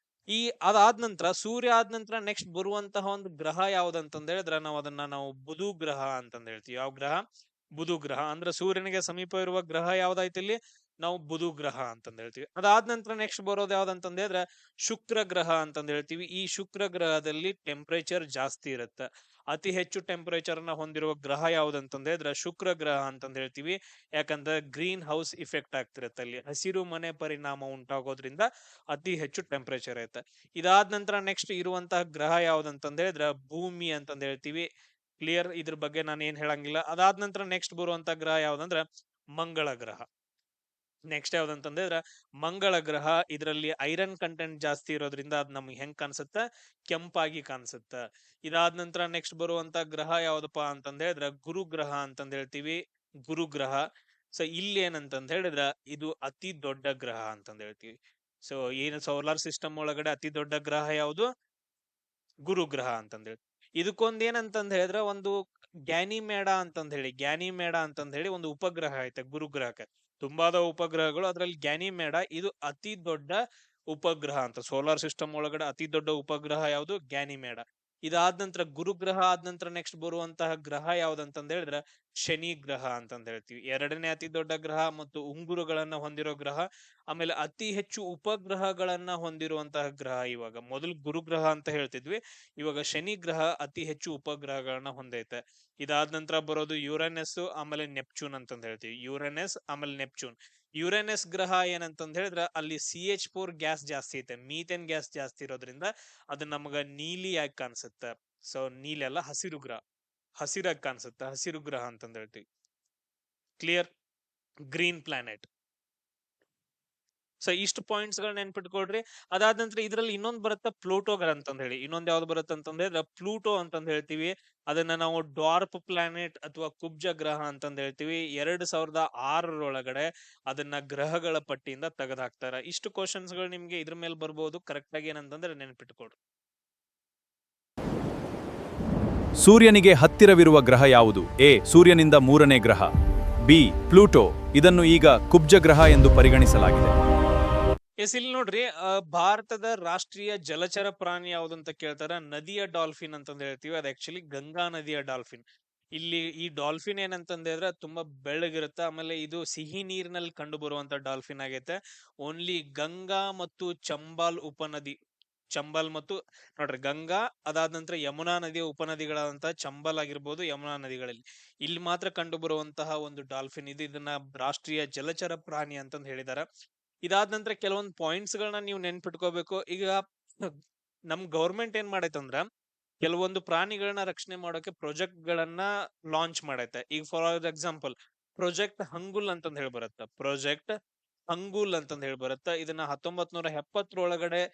ಅದಾದ ನಂತರ ಸೂರ್ಯ ಆದ ನಂತರ ನೆಕ್ಸ್ಟ್ ಬರುವಂತಹ ಒಂದು ಗ್ರಹ ಯಾವ್ದಂತಂದ ಹೇಳಿದ್ರೆ ನಾವು ಬುಧ ಗ್ರಹ ಅಂತಂದ ಹೇಳ್ತೀವಿ. ಯಾವ ಗ್ರಹ? ಬುಧ ಗ್ರಹ. ಅಂದ್ರೆ ಸೂರ್ಯನಿಗೆ ಸಮೀಪ ಇರುವ ಗ್ರಹ ಯಾವ್ದಾಯ್ತು ಇಲ್ಲಿ? ನಾವು ಬುಧ ಗ್ರಹ ಅಂತಂದ ಹೇಳ್ತೀವಿ. ಅದಾದ ನಂತರ ನೆಕ್ಸ್ಟ್ ಬರೋದು ಯಾವ್ದಂತಂದ ಹೇಳಿದ್ರೆ ಶುಕ್ರ ಗ್ರಹ ಅಂತಂದ ಹೇಳ್ತೀವಿ. ಈ ಶುಕ್ರ ಗ್ರಹದಲ್ಲಿ ಟೆಂಪರೇಚರ್ ಜಾಸ್ತಿ ಇರುತ್ತೆ. ಅತಿ ಹೆಚ್ಚು ಟೆಂಪರೇಚರ್ ನ ಹೊಂದಿರುವ ಗ್ರಹ ಯಾವ್ದಂತಂದ ಹೇಳಿದ್ರೆ ಶುಕ್ರ ಗ್ರಹ ಅಂತಂದ ಹೇಳ್ತೀವಿ. ಯಾಕಂದ್ರೆ ಗ್ರೀನ್ ಹೌಸ್ ಇಫೆಕ್ಟ್ ಆಗ್ತಿರತ್ತೆ, ಅಲ್ಲಿ ಹಸಿರು ಮನೆ ಪರಿಣಾಮ ಉಂಟಾಗೋದ್ರಿಂದ ಅತಿ ಹೆಚ್ಚು ಟೆಂಪರೇಚರ್ ಇರುತ್ತೆ. ಇದಾದ ನಂತರ ನೆಕ್ಸ್ಟ್ ಇರುವಂತಹ ಗ್ರಹ ಯಾವ್ದಂತಂದ ಹೇಳಿದ್ರೆ ಭೂಮಿ ಅಂತಂದ ಹೇಳ್ತೀವಿ. ಕ್ಲಿಯರ್. ಇದ್ರ ಬಗ್ಗೆ ನಾನು ಏನ್ ಹೇಳಂಗಿಲ್ಲ. ಅದಾದ ನಂತರ ನೆಕ್ಸ್ಟ್ ಬರುವಂತ ಗ್ರಹ ಯಾವ್ದಂದ್ರ ಮಂಗಳ ಗ್ರಹ. ನೆಕ್ಸ್ಟ್ ಯಾವ್ದಂತಂದ್ರೆ ಮಂಗಳ ಗ್ರಹ, ಇದರಲ್ಲಿ ಐರನ್ ಕಂಟೆಂಟ್ ಜಾಸ್ತಿ ಇರೋದ್ರಿಂದ ಅದ್ ನಮ್ಗೆ ಹೆಂಗ್ ಕಾಣಿಸುತ್ತೆ? ಕೆಂಪಾಗಿ ಕಾಣಿಸುತ್ತ. ಇದಾದ ನಂತರ ನೆಕ್ಸ್ಟ್ ಬರುವಂತ ಗ್ರಹ ಯಾವ್ದಪ್ಪ ಅಂತಂದ ಹೇಳಿದ್ರೆ ಗುರು ಗ್ರಹ ಅಂತಂದ ಹೇಳ್ತೀವಿ. ಗುರು ಗ್ರಹ. ಸೊ ಇಲ್ಲಿ ಏನಂತಂದ ಹೇಳಿದ್ರ ಇದು ಅತಿ ದೊಡ್ಡ ಗ್ರಹ ಅಂತಂದ ಹೇಳ್ತೀವಿ. ಸೊ ಏನು ಸೋಲಾರ್ ಸಿಸ್ಟಮ್ ಒಳಗಡೆ ಅತಿ ದೊಡ್ಡ ಗ್ರಹ ಯಾವುದು? ಗುರು ಗ್ರಹ ಅಂತಂದ ಹೇಳಿ. ಇದಕ್ಕೊಂದ್ ಏನಂತಂದ ಹೇಳಿದ್ರೆ ಒಂದು ಗ್ಯಾನಿಮೇಡ ಅಂತಂದ ಹೇಳಿ ಒಂದು ಉಪಗ್ರಹ ಐತೆ ಗುರುಗ್ರಹಕ್ಕೆ. ತುಂಬಾದ ಉಪಗ್ರಹಗಳು. ಅದ್ರಲ್ಲಿ ಗ್ಯಾನಿಮೇಡ ಇದು ಅತಿ ದೊಡ್ಡ ಉಪಗ್ರಹ ಅಂತ. ಸೋಲಾರ್ ಸಿಸ್ಟಮ್ ಒಳಗಡೆ ಅತಿ ದೊಡ್ಡ ಉಪಗ್ರಹ ಯಾವುದು? ಗ್ಯಾನಿಮೇಡ. ಇದಾದ ನಂತರ ಗುರುಗ್ರಹ ಆದ ನಂತರ ನೆಕ್ಸ್ಟ್ ಬರುವಂತಹ ಗ್ರಹ ಯಾವ್ದಂತಂದ ಹೇಳಿದ್ರೆ ಶನಿ ಗ್ರಹ ಅಂತಂದ ಹೇಳ್ತೀವಿ. ಎರಡನೇ ಅತಿ ದೊಡ್ಡ ಗ್ರಹ ಮತ್ತು ಉಂಗುರಗಳನ್ನ ಹೊಂದಿರೋ ಗ್ರಹ. ಆಮೇಲೆ ಅತಿ ಹೆಚ್ಚು ಉಪಗ್ರಹಗಳನ್ನ ಹೊಂದಿರುವಂತಹ ಗ್ರಹ. ಇವಾಗ ಮೊದಲು ಗುರುಗ್ರಹ ಅಂತ ಹೇಳ್ತಿದ್ವಿ, ಇವಾಗ ಶನಿ ಗ್ರಹ ಅತಿ ಹೆಚ್ಚು ಉಪಗ್ರಹಗಳನ್ನ ಹೊಂದೈತೆ. ಇದಾದ ನಂತರ ಬರೋದು ಯುರೇನಸ್ ಆಮೇಲೆ ನೆಪ್ಚೂನ್ ಅಂತಂದ ಹೇಳ್ತೀವಿ. ಯುರೇನಸ್ ಆಮೇಲೆ ನೆಪ್ಚೂನ್. ಯುರೇನಸ್ ಗ್ರಹ ಏನಂತಂದ ಹೇಳಿದ್ರೆ ಅಲ್ಲಿ CH4 ಗ್ಯಾಸ್ ಜಾಸ್ತಿ ಐತೆ, ಮೀಥೇನ್ ಗ್ಯಾಸ್ ಜಾಸ್ತಿ ಇರೋದ್ರಿಂದ ಅದು ನಮಗ ನೀಲಿಯಾಗಿ ಕಾಣಿಸುತ್ತೆ. ಸೊ ನೀಲಿ ಅಲ್ಲ, ಹಸಿರು ಗ್ರಹ, ಹಸಿರಾಗಿ ಕಾಣಿಸುತ್ತೆ, ಹಸಿರು ಗ್ರಹ ಅಂತಂದ ಹೇಳ್ತೀವಿ. ಕ್ಲಿಯರ್? Green planet. ಸೊ ಇಷ್ಟು ಪಾಯಿಂಟ್ಸ್ ಗಳನ್ನ ನೆನ್ಪಿಟ್ಕೊಳ್ರಿ. ಅದಾದ ನಂತರ ಇದ್ರಲ್ಲಿ ಇನ್ನೊಂದು ಬರುತ್ತೆ ಪ್ಲೂಟೋ ಅಂತಂದ ಹೇಳಿ. ಇನ್ನೊಂದ್ ಯಾವ್ದು ಬರುತ್ತೆ ಅಂತಂದ್ರೆ ಪ್ಲೂಟೋ ಅಂತಂದ ಹೇಳ್ತೀವಿ. ಅದನ್ನ ನಾವು ಡಾರ್ಪ್ ಪ್ಲಾನೆಟ್ ಅಥವಾ ಕುಬ್ಜ ಗ್ರಹ ಅಂತಂದ ಹೇಳ್ತೀವಿ. 2006 ಅದನ್ನ ಗ್ರಹಗಳ ಪಟ್ಟಿಯಿಂದ ತೆಗೆದುಹಾಕ್ತಾರ. ಇಷ್ಟು ಕ್ವಶನ್ಸ್ ಗಳು ನಿಮ್ಗೆ ಇದ್ರ ಮೇಲೆ ಬರ್ಬೋದು. ಕರೆಕ್ಟ್ ಆಗಿ ಏನಂತಂದ್ರೆ ನೆನ್ಪಿಟ್ಕೊಳ್ರಿ. ಸೂರ್ಯನಿಗೆ ಹತ್ತಿರವಿರುವ ಗ್ರಹ ಯಾವುದು? ಎ. ಸೂರ್ಯನಿಂದ 3ನೇ ಗ್ರಹ. ಬಿ. ಪ್ಲೂಟೋ. ಇದನ್ನು ಈಗ ಕುಬ್ಜ ಗ್ರಹ ಎಂದು ಪರಿಗಣಿಸಲಾಗಿದೆ. ಎಸ್, ಇಲ್ಲಿ ನೋಡ್ರಿ, ಭಾರತದ ರಾಷ್ಟ್ರೀಯ ಜಲಚರ ಪ್ರಾಣಿ ಯಾವ್ದಂತ ಕೇಳ್ತಾರ. ನದಿಯ ಡಾಲ್ಫಿನ್ ಅಂತಂದ ಹೇಳ್ತೀವಿ. ಅದು ಆಕ್ಚುಲಿ ಗಂಗಾ ನದಿಯ ಡಾಲ್ಫಿನ್. ಇಲ್ಲಿ ಈ ಡಾಲ್ಫಿನ್ ಏನಂತಂದ್ರೆ ತುಂಬಾ ಬೆಳ್ಳಗಿರುತ್ತೆ. ಆಮೇಲೆ ಇದು ಸಿಹಿ ನೀರಿನಲ್ಲಿ ಕಂಡು ಬರುವಂತ ಡಾಲ್ಫಿನ್ ಆಗೈತೆ. ಓನ್ಲಿ ಗಂಗಾ ಮತ್ತು ಚಂಬಲ್ ಮತ್ತು ನೋಡ್ರಿ ಗಂಗಾ, ಅದಾದ ನಂತರ ಯಮುನಾ ನದಿಯ ಉಪನದಿಗಳಾದಂತಹ ಚಂಬಲ್ ಆಗಿರ್ಬೋದು, ಯಮುನಾ ನದಿಗಳಲ್ಲಿ ಇಲ್ಲಿ ಮಾತ್ರ ಕಂಡು ಬರುವಂತಹ ಒಂದು ಡಾಲ್ಫಿನ್ ಇದು. ಇದನ್ನ ರಾಷ್ಟ್ರೀಯ ಜಲಚರ ಪ್ರಾಣಿ ಅಂತಂದು ಹೇಳಿದಾರ. ಇದಾದ ನಂತರ ಕೆಲವೊಂದು ಪಾಯಿಂಟ್ಸ್ ಗಳನ್ನ ನೀವು ನೆನ್ಪಿಟ್ಕೋಬೇಕು. ಈಗ ನಮ್ ಗೌರ್ಮೆಂಟ್ ಏನ್ ಮಾಡೈತಂದ್ರ ಕೆಲವೊಂದು ಪ್ರಾಣಿಗಳನ್ನ ರಕ್ಷಣೆ ಮಾಡೋಕೆ ಪ್ರಾಜೆಕ್ಟ್ ಗಳನ್ನ ಲಾಂಚ್ ಮಾಡೈತೆ. ಈಗ ಫಾರ್ ಎಕ್ಸಾಂಪಲ್ ಪ್ರಾಜೆಕ್ಟ್ ಹಂಗುಲ್ ಅಂತಂದ್ ಹೇಳಿ ಬರುತ್ತೆ. ಪ್ರಾಜೆಕ್ಟ್ ಹಂಗುಲ್ ಅಂತಂದ್ ಹೇಳಿ ಬರುತ್ತೆ. ಇದನ್ನ 1970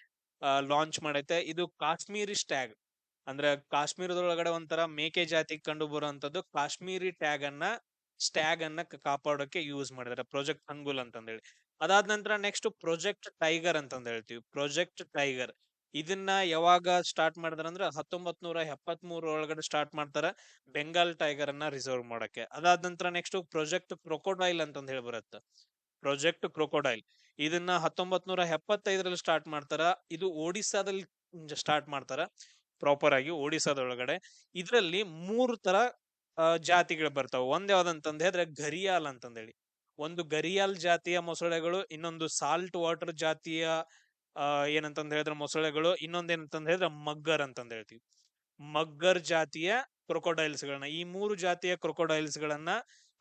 ಲಾಂಚ್ ಮಾಡೈತೆ. ಇದು ಕಾಶ್ಮೀರಿ ಸ್ಟ್ಯಾಗ್ ಅಂದ್ರೆ ಕಾಶ್ಮೀರದೊಳಗಡೆ ಒಂಥರ ಮೇಕೆ ಜಾತಿಗೆ ಕಂಡು ಬರುವಂತದ್ದು ಕಾಶ್ಮೀರಿ ಸ್ಟ್ಯಾಗ್ ಅನ್ನ ಕಾಪಾಡೋಕೆ ಯೂಸ್ ಮಾಡಿದಾರೆ, ಪ್ರಾಜೆಕ್ಟ್ ಹಂಗುಲ್ ಅಂತಂದ್ ಹೇಳಿ. ಅದಾದ ನಂತರ ನೆಕ್ಸ್ಟ್ ಪ್ರಾಜೆಕ್ಟ್ ಟೈಗರ್ ಅಂತಂದ್ ಹೇಳ್ತೀವಿ. ಪ್ರಾಜೆಕ್ಟ್ ಟೈಗರ್ ಇದನ್ನ ಯಾವಾಗ ಸ್ಟಾರ್ಟ್ ಮಾಡಿದಾರೆ ಅಂದ್ರೆ 1973 ಸ್ಟಾರ್ಟ್ ಮಾಡ್ತಾರ, ಬೆಂಗಾಲ್ ಟೈಗರ್ ಅನ್ನ ರಿಸರ್ವ್ ಮಾಡಕ್ಕೆ. ಅದಾದ ನಂತರ ನೆಕ್ಸ್ಟ್ ಪ್ರಾಜೆಕ್ಟ್ ಕ್ರೊಕೊಡೈಲ್ ಅಂತಂದ್ ಹೇಳಿ ಬರುತ್ತೆ. ಪ್ರಾಜೆಕ್ಟ್ ಕ್ರೊಕೊಡೈಲ್ ಇದನ್ನ 1975 ಸ್ಟಾರ್ಟ್ ಮಾಡ್ತಾರ. ಇದು ಒಡಿಸ್ಸಾದಲ್ಲಿ ಸ್ಟಾರ್ಟ್ ಮಾಡ್ತಾರ, ಪ್ರಾಪರ್ ಆಗಿ ಒಡಿಸ್ಸಾದೊಳಗಡೆ. ಇದರಲ್ಲಿ 3 ತರ ಜಾತಿಗಳು ಬರ್ತಾವ. ಒಂದ್ ಯಾವ್ದಂತಂದ್ ಹೇಳಿದ್ರೆ ಘರಿಯಾಲ್ ಅಂತಂದ್ ಹೇಳಿ. ಒಂದು ಘರಿಯಾಲ್ ಜಾತಿಯ ಮೊಸಳೆಗಳು, ಇನ್ನೊಂದು ಸಾಲ್ಟ್ ವಾಟರ್ ಜಾತಿಯ ಏನಂತಂದ್ ಹೇಳಿದ್ರೆ ಮೊಸಳೆಗಳು, ಇನ್ನೊಂದ್ ಏನಂತಂದ್ ಹೇಳಿದ್ರೆ ಮಗ್ಗರ್ ಅಂತಂದ್ ಹೇಳ್ತೀವಿ. ಮಗ್ಗರ್ ಜಾತಿಯ ಕ್ರೊಕೊಡೈಲ್ಸ್ ಗಳನ್ನ, ಈ 3 ಜಾತಿಯ ಕ್ರೊಕೊಡೈಲ್ಸ್ ಗಳನ್ನ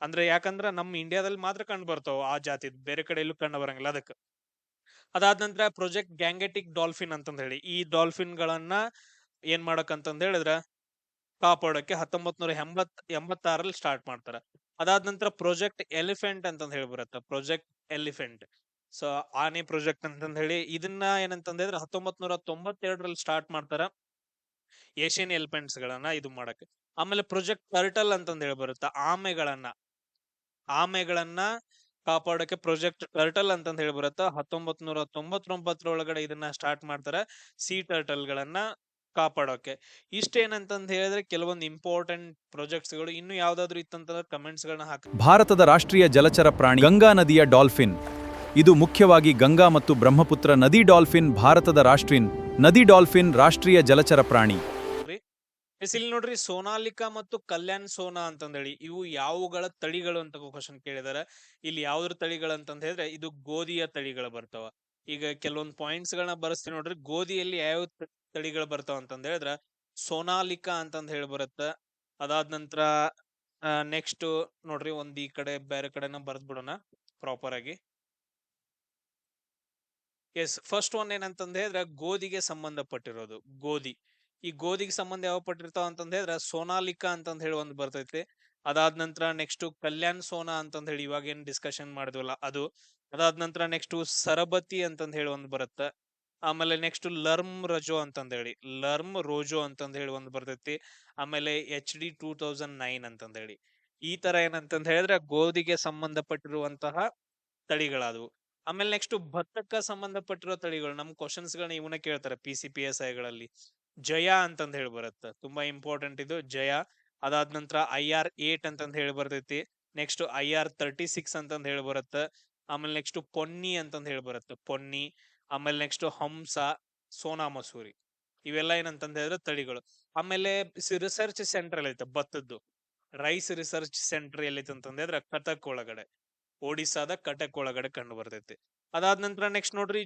ಅಂದ್ರೆ ಯಾಕಂದ್ರ ನಮ್ ಇಂಡಿಯಾದಲ್ಲಿ ಮಾತ್ರ ಕಂಡು ಬರ್ತಾವ ಆ ಜಾತಿ, ಬೇರೆ ಕಡೆ ಎಲ್ಲೂ ಕಂಡು ಬರಂಗಿಲ್ಲ ಅದಕ್ಕೆ. ಅದಾದ ನಂತರ ಪ್ರಾಜೆಕ್ಟ್ ಗ್ಯಾಂಗೆಟಿಕ್ ಡಾಲ್ಫಿನ್ ಅಂತಂದ್ ಹೇಳಿ, ಈ ಡಾಲ್ಫಿನ್ ಗಳನ್ನ ಏನ್ ಮಾಡಕಂತಂದ್ ಹೇಳಿದ್ರ ಕಾಪಾಡೋಕೆ 1986 ಸ್ಟಾರ್ಟ್ ಮಾಡ್ತಾರ. ಅದಾದ ನಂತರ ಪ್ರಾಜೆಕ್ಟ್ ಎಲಿಫೆಂಟ್ ಅಂತಂದ್ ಹೇಳಿ ಬರುತ್ತೆ. ಪ್ರಾಜೆಕ್ಟ್ ಎಲಿಫೆಂಟ್, ಸೊ ಆನೆ ಪ್ರಾಜೆಕ್ಟ್ ಅಂತಂದ್ ಹೇಳಿ. ಇದನ್ನ ಏನಂತಂದ್ ಹೇಳಿದ್ರೆ 1992 ಸ್ಟಾರ್ಟ್ ಮಾಡ್ತಾರ, ಏಷ್ಯನ್ ಎಲಿಫೆಂಟ್ಸ್ ಗಳನ್ನ ಇದು ಮಾಡಕ್ಕೆ. ಆಮೇಲೆ ಪ್ರಾಜೆಕ್ಟ್ ಟರ್ಟಲ್ ಅಂತಂದ್ ಹೇಳಿ ಬರುತ್ತೆ. ಆಮೆಗಳನ್ನ ಕಾಪಾಡಕ್ಕೆ ಪ್ರಾಜೆಕ್ಟ್ ಟರ್ಟಲ್ ಅಂತಂದ್ ಹೇಳಿ ಬರುತ್ತೆ. 1999 ಇದನ್ನ ಸ್ಟಾರ್ಟ್ ಮಾಡ್ತಾರೆ, ಸೀ ಟರ್ಟಲ್ ಗಳನ್ನ ಕಾಪಾಡೋಕೆ. ಇಷ್ಟೇನಂತಂದ್ ಹೇಳಿದ್ರೆ ಕೆಲವೊಂದು ಇಂಪಾರ್ಟೆಂಟ್ ಪ್ರಾಜೆಕ್ಟ್ಸ್ ಗಳು. ಇನ್ನು ಯಾವ್ದಾದ್ರು ಇತ್ತಂತಂದ್ರೆ ಕಮೆಂಟ್ಸ್ ಗಳನ್ನ ಹಾಕಿ. ಭಾರತದ ರಾಷ್ಟ್ರೀಯ ಜಲಚರ ಪ್ರಾಣಿ ಗಂಗಾ ನದಿಯ ಡಾಲ್ಫಿನ್. ಇದು ಮುಖ್ಯವಾಗಿ ಗಂಗಾ ಮತ್ತು ಬ್ರಹ್ಮಪುತ್ರ ನದಿ ಡಾಲ್ಫಿನ್. ಭಾರತದ ನದಿ ಡಾಲ್ಫಿನ್ ರಾಷ್ಟ್ರೀಯ ಜಲಚರ ಪ್ರಾಣಿ. ಇಲ್ಲಿ ನೋಡ್ರಿ, ಸೋನಾಲಿಕಾ ಮತ್ತು ಕಲ್ಯಾಣ್ ಸೋನಾ ಅಂತಂದೇಳಿ ಇವು ಯಾವುಗಳ ತಳಿಗಳು ಅಂತ ಕ್ವಶನ್ ಕೇಳಿದಾರೆ. ಇಲ್ಲಿ ಯಾವ್ದ್ರ ತಳಿಗಳು ಅಂತಂದ ಹೇಳಿದ್ರೆ ಇದು ಗೋಧಿಯ ತಳಿಗಳು ಬರ್ತಾವ. ಈಗ ಕೆಲವೊಂದು ಪಾಯಿಂಟ್ಸ್ ಗಳನ್ನ ಬರೆಸ್ತೀನಿ ನೋಡ್ರಿ. ಗೋಧಿಯಲ್ಲಿ ಯಾವ ತಳಿಗಳು ಬರ್ತಾವ ಅಂತಂದ ಹೇಳಿದ್ರ ಸೋನಾಲಿಕಾ ಅಂತಂದ್ ಹೇಳಿ ಬರುತ್ತ. ಅದಾದ ನಂತರ ನೆಕ್ಸ್ಟ್ ನೋಡ್ರಿ, ಒಂದ್ ಈ ಕಡೆ ಬೇರೆ ಕಡೆನ ಬರ್ದ್ ಬಿಡೋಣ ಪ್ರಾಪರ್ ಆಗಿ. ಎಸ್, ಫಸ್ಟ್ ಒನ್ ಏನಂತಂದ ಹೇಳಿದ್ರೆ ಗೋಧಿಗೆ ಸಂಬಂಧಪಟ್ಟಿರೋದು ಗೋಧಿ. ಈ ಗೋಧಿಗೆ ಸಂಬಂಧ ಯಾವ ಪಟ್ಟಿರ್ತಾವ ಅಂತಂದ ಹೇಳಿದ್ರೆ ಸೋನಾಲಿಕಾ ಅಂತಂದ್ ಹೇಳಿ ಒಂದು ಬರ್ತೈತಿ. ಅದಾದ ನಂತರ ನೆಕ್ಸ್ಟ್ ಕಲ್ಯಾಣ್ ಸೋನಾ ಅಂತಂದ್ ಹೇಳಿ ಇವಾಗ ಏನ್ ಡಿಸ್ಕಷನ್ ಮಾಡಿದ್ವಲ್ಲ ಅದು. ಅದಾದ ನಂತರ ನೆಕ್ಸ್ಟ್ ಸರಬತಿ ಅಂತಂದ್ ಹೇಳಿ ಒಂದ್ ಬರುತ್ತೆ. ಆಮೇಲೆ ನೆಕ್ಸ್ಟ್ ಲರ್ಮ್ ರೋಜೋ ಅಂತಂದ್ ಹೇಳಿ ಒಂದ್ ಬರ್ತೈತಿ. ಆಮೇಲೆ HD 2009 ಅಂತಂದ್ ಹೇಳಿ. ಈ ತರ ಏನಂತಂದ್ ಹೇಳಿದ್ರೆ ಗೋಧಿಗೆ ಸಂಬಂಧಪಟ್ಟಿರುವಂತಹ ತಳಿಗಳಾದವು. ಆಮೇಲೆ ನೆಕ್ಸ್ಟ್ ಭತ್ತಕ್ಕ ಸಂಬಂಧಪಟ್ಟಿರೋ ತಳಿಗಳು. ನಮ್ ಕ್ವಶನ್ಸ್ ಗಳನ್ನ ಇವನ್ನ ಕೇಳ್ತಾರೆ PCPSI ಗಳಲ್ಲಿ. ಜಯ ಅಂತಂದ್ ಹೇಳಿ ಬರುತ್ತೆ, ತುಂಬಾ ಇಂಪಾರ್ಟೆಂಟ್ ಇದು ಜಯ. ಅದಾದ ನಂತರ IR8 ಅಂತಂದ್ ಹೇಳಿ ಬರ್ತೈತಿ. ನೆಕ್ಸ್ಟ್ IR-36 ಅಂತಂದ್ ಹೇಳಿ ಬರುತ್ತೆ. ಆಮೇಲೆ ನೆಕ್ಸ್ಟ್ ಪೊನ್ನಿ ಅಂತಂದ್ ಹೇಳಿ ಬರುತ್ತೆ, ಪೊನ್ನಿ. ಆಮೇಲೆ ನೆಕ್ಸ್ಟ್ ಹಂಸ, ಸೋನಾ ಮಸೂರಿ, ಇವೆಲ್ಲ ಏನಂತಂದ್ ಹೇಳಿದ್ರೆ ತಳಿಗಳು. ಆಮೇಲೆ ರಿಸರ್ಚ್ ಸೆಂಟರ್ ಐತೆ ಭತ್ತದ್ದು, ರೈಸ್ ರಿಸರ್ಚ್ ಸೆಂಟರ್ ಎಲ್ಲೈತೆ ಅಂತಂದ್ ಹೇಳಿದ್ರೆ ಕಟಕ್ ಒಳಗಡೆ, ಒಡಿಸ್ಸಾದ ಕಟಕ್ ಒಳಗಡೆ ಕಂಡು ಬರ್ತೈತಿ. ಅದಾದ ನಂತರ ನೆಕ್ಸ್ಟ್ ನೋಡ್ರಿ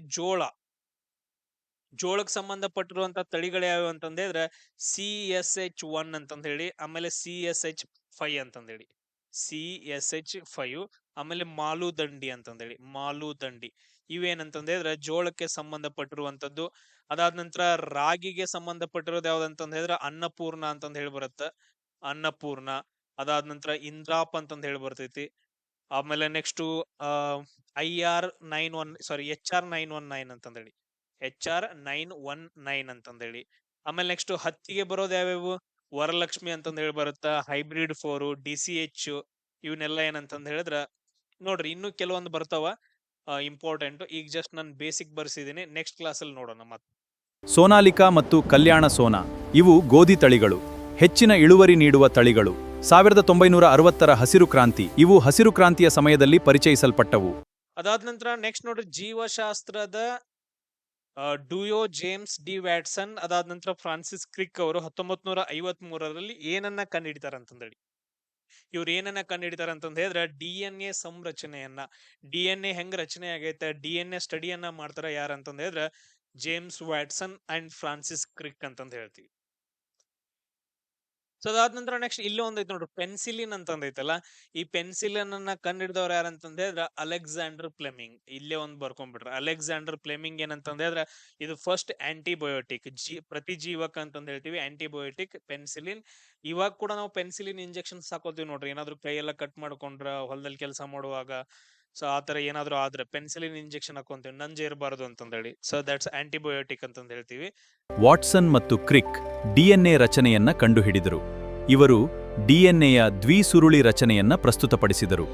ಜೋಳಕ್ ಸಂಬಂಧಪಟ್ಟಿರುವಂತ ತಳಿಗಳು ಯಾವ್ಯಾವ ಅಂತಂದ್ ಹೇಳಿದ್ರೆ CSH1 ಅಂತಂದ್ ಹೇಳಿ, ಆಮೇಲೆ CSH5 ಅಂತಂದ್ ಹೇಳಿ, CSH5, ಆಮೇಲೆ ಮಾಲುದಂಡಿ ಅಂತಂದ್ ಹೇಳಿ, ಮಾಲುದಂಡಿ. ಇವೇನಂತಂದ್ ಹೇಳಿದ್ರೆ ಜೋಳಕ್ಕೆ ಸಂಬಂಧಪಟ್ಟಿರುವಂತದ್ದು. ಅದಾದ ನಂತರ ರಾಗಿಗೆ ಸಂಬಂಧಪಟ್ಟಿರೋದು ಯಾವ್ದಂತಂದ್ ಹೇಳಿದ್ರೆ ಅನ್ನಪೂರ್ಣ ಅಂತಂದ್ ಹೇಳಿ ಬರುತ್ತೆ, ಅನ್ನಪೂರ್ಣ. ಅದಾದ ನಂತರ ಇಂದ್ರಾಪ್ ಅಂತಂದ್ ಹೇಳಿ ಬರ್ತೈತಿ. ಆಮೇಲೆ ನೆಕ್ಸ್ಟ್ HR-919 ಅಂತಂದೇಳಿ, HR-919 ಅಂತಂದೇಳಿ. ಆಮೇಲೆ ನೆಕ್ಸ್ಟ್ ಹತ್ತಿಗೆ ಬರೋದು ಯಾವ್ಯಾವು, ವರಲಕ್ಷ್ಮಿ ಅಂತಂದ್ ಹೇಳಿ ಬರುತ್ತ, ಹೈಬ್ರಿಡ್ 4, DCH, ಇವನ್ನೆಲ್ಲ ಏನಂತಂದ್ ಹೇಳಿದ್ರ ನೋಡ್ರಿ. ಇನ್ನು ಕೆಲವೊಂದು ಬರ್ತಾವ ಇಂಪಾರ್ಟೆಂಟ್. ಈಗ ಜಸ್ಟ್ ನಾನು ಬೇಸಿಕ್ ಬರ್ಸಿದೀನಿ, ನೆಕ್ಸ್ಟ್ ಕ್ಲಾಸಲ್ಲಿ ನೋಡೋಣ ಮತ್ತೆ. ಸೋನಾಲಿಕಾ ಮತ್ತು ಕಲ್ಯಾಣ ಸೋನಾ ಇವು ಗೋಧಿ ತಳಿಗಳು, ಹೆಚ್ಚಿನ ಇಳುವರಿ ನೀಡುವ ತಳಿಗಳು. 1960ರ ಹಸಿರು ಕ್ರಾಂತಿ, ಇವು ಹಸಿರು ಕ್ರಾಂತಿಯ ಸಮಯದಲ್ಲಿ ಪರಿಚಯಿಸಲ್ಪಟ್ಟವು. ಅದಾದ ನಂತರ ನೆಕ್ಸ್ಟ್ ನೋಡ್ರಿ ಜೀವಶಾಸ್ತ್ರದ ಡುಯೋ ಜೇಮ್ಸ್ ಡಿ ವ್ಯಾಟ್ಸನ್, ಅದಾದ ನಂತರ ಫ್ರಾನ್ಸಿಸ್ ಕ್ರಿಕ್ ಅವರು 1953ರಲ್ಲಿ ಏನನ್ನ ಕಂಡುಹಿಡಿತಾರ ಅಂತಂದೇಳಿ. ಇವ್ರು ಏನನ್ನ ಕಂಡುಹಿಡಿತಾರ ಅಂತಂದ ಹೇಳಿದ್ರೆ DNA ಸಂರಚನೆಯನ್ನ, DNA ಹೆಂಗ್ ರಚನೆ ಆಗೈತೆ, DNA ಸ್ಟಡಿಯನ್ನ ಮಾಡ್ತಾರ ಯಾರಂತಂದ ಹೇಳಿದ್ರೆ ಜೇಮ್ಸ್ ವ್ಯಾಟ್ಸನ್ ಅಂಡ್ ಫ್ರಾನ್ಸಿಸ್ ಕ್ರಿಕ್ ಅಂತಂದ್ ಹೇಳ್ತೀವಿ. ಸೊ ಅದಾದ ನಂತರ ನೆಕ್ಸ್ಟ್ ಇಲ್ಲಿ ಒಂದೈತೆ ನೋಡ್ರಿ, ಪೆನ್ಸಿಲಿನ್ ಅಂತಂದ್ ಐತಲ್ಲ. ಈ ಪೆನ್ಸಿಲಿನ್ ಅನ್ನ ಕಂಡಿಡಿದವ್ರು ಯಾರಂತಂದ ಹೇಳಿದ್ರೆ ಅಲೆಕ್ಸಾಂಡರ್ ಫ್ಲೆಮಿಂಗ್. ಇಲ್ಲೇ ಒಂದ್ ಬರ್ಕೊಂಡ್ಬಿಟ್ರೆ ಅಲೆಕ್ಸಾಂಡರ್ ಫ್ಲೆಮಿಂಗ್ ಏನಂತಂದ ಹೇಳಿದ್ರೆ ಇದು ಫಸ್ಟ್ ಆಂಟಿಬಯೋಟಿಕ್, ಪ್ರತಿಜೀವಕ ಅಂತಂದ್ ಹೇಳ್ತೀವಿ, ಆಂಟಿಬಯೋಟಿಕ್ ಪೆನ್ಸಿಲಿನ್. ಇವಾಗ ಕೂಡ ನಾವು ಪೆನ್ಸಿಲಿನ್ ಇಂಜೆಕ್ಷನ್ಸ್ ಹಾಕೋತೀವಿ ನೋಡ್ರಿ, ಏನಾದ್ರು ಕೈ ಎಲ್ಲ ಕಟ್ ಮಾಡ್ಕೊಂಡ್ರ ಹೊಲದಲ್ಲಿ ಕೆಲಸ ಮಾಡುವಾಗ. ಸೊ ಆತರ ಏನಾದ್ರು ಆದ್ರೆ ಪೆನ್ಸಿಲಿನ್ ಇಂಜೆಕ್ಷನ್ ಹಾಕೊಂತೀವಿ, ನಂಜ ಇರಬಾರ್ದು ಅಂತಂದ್ ಹೇಳಿ. ಸೊ ದಟ್ಸ್ ಆಂಟಿಬಯೋಟಿಕ್ ಅಂತಂದ್ ಹೇಳ್ತೀವಿ. ವಾಟ್ಸನ್ ಮತ್ತು ಕ್ರಿಕ್ DNA ರಚನೆಯನ್ನ ಕಂಡುಹಿಡಿದರು. ಇವರು DNAಯ ದ್ವಿಸುರುಳಿ ರಚನೆಯನ್ನ ಪ್ರಸ್ತುತಪಡಿಸಿದರು.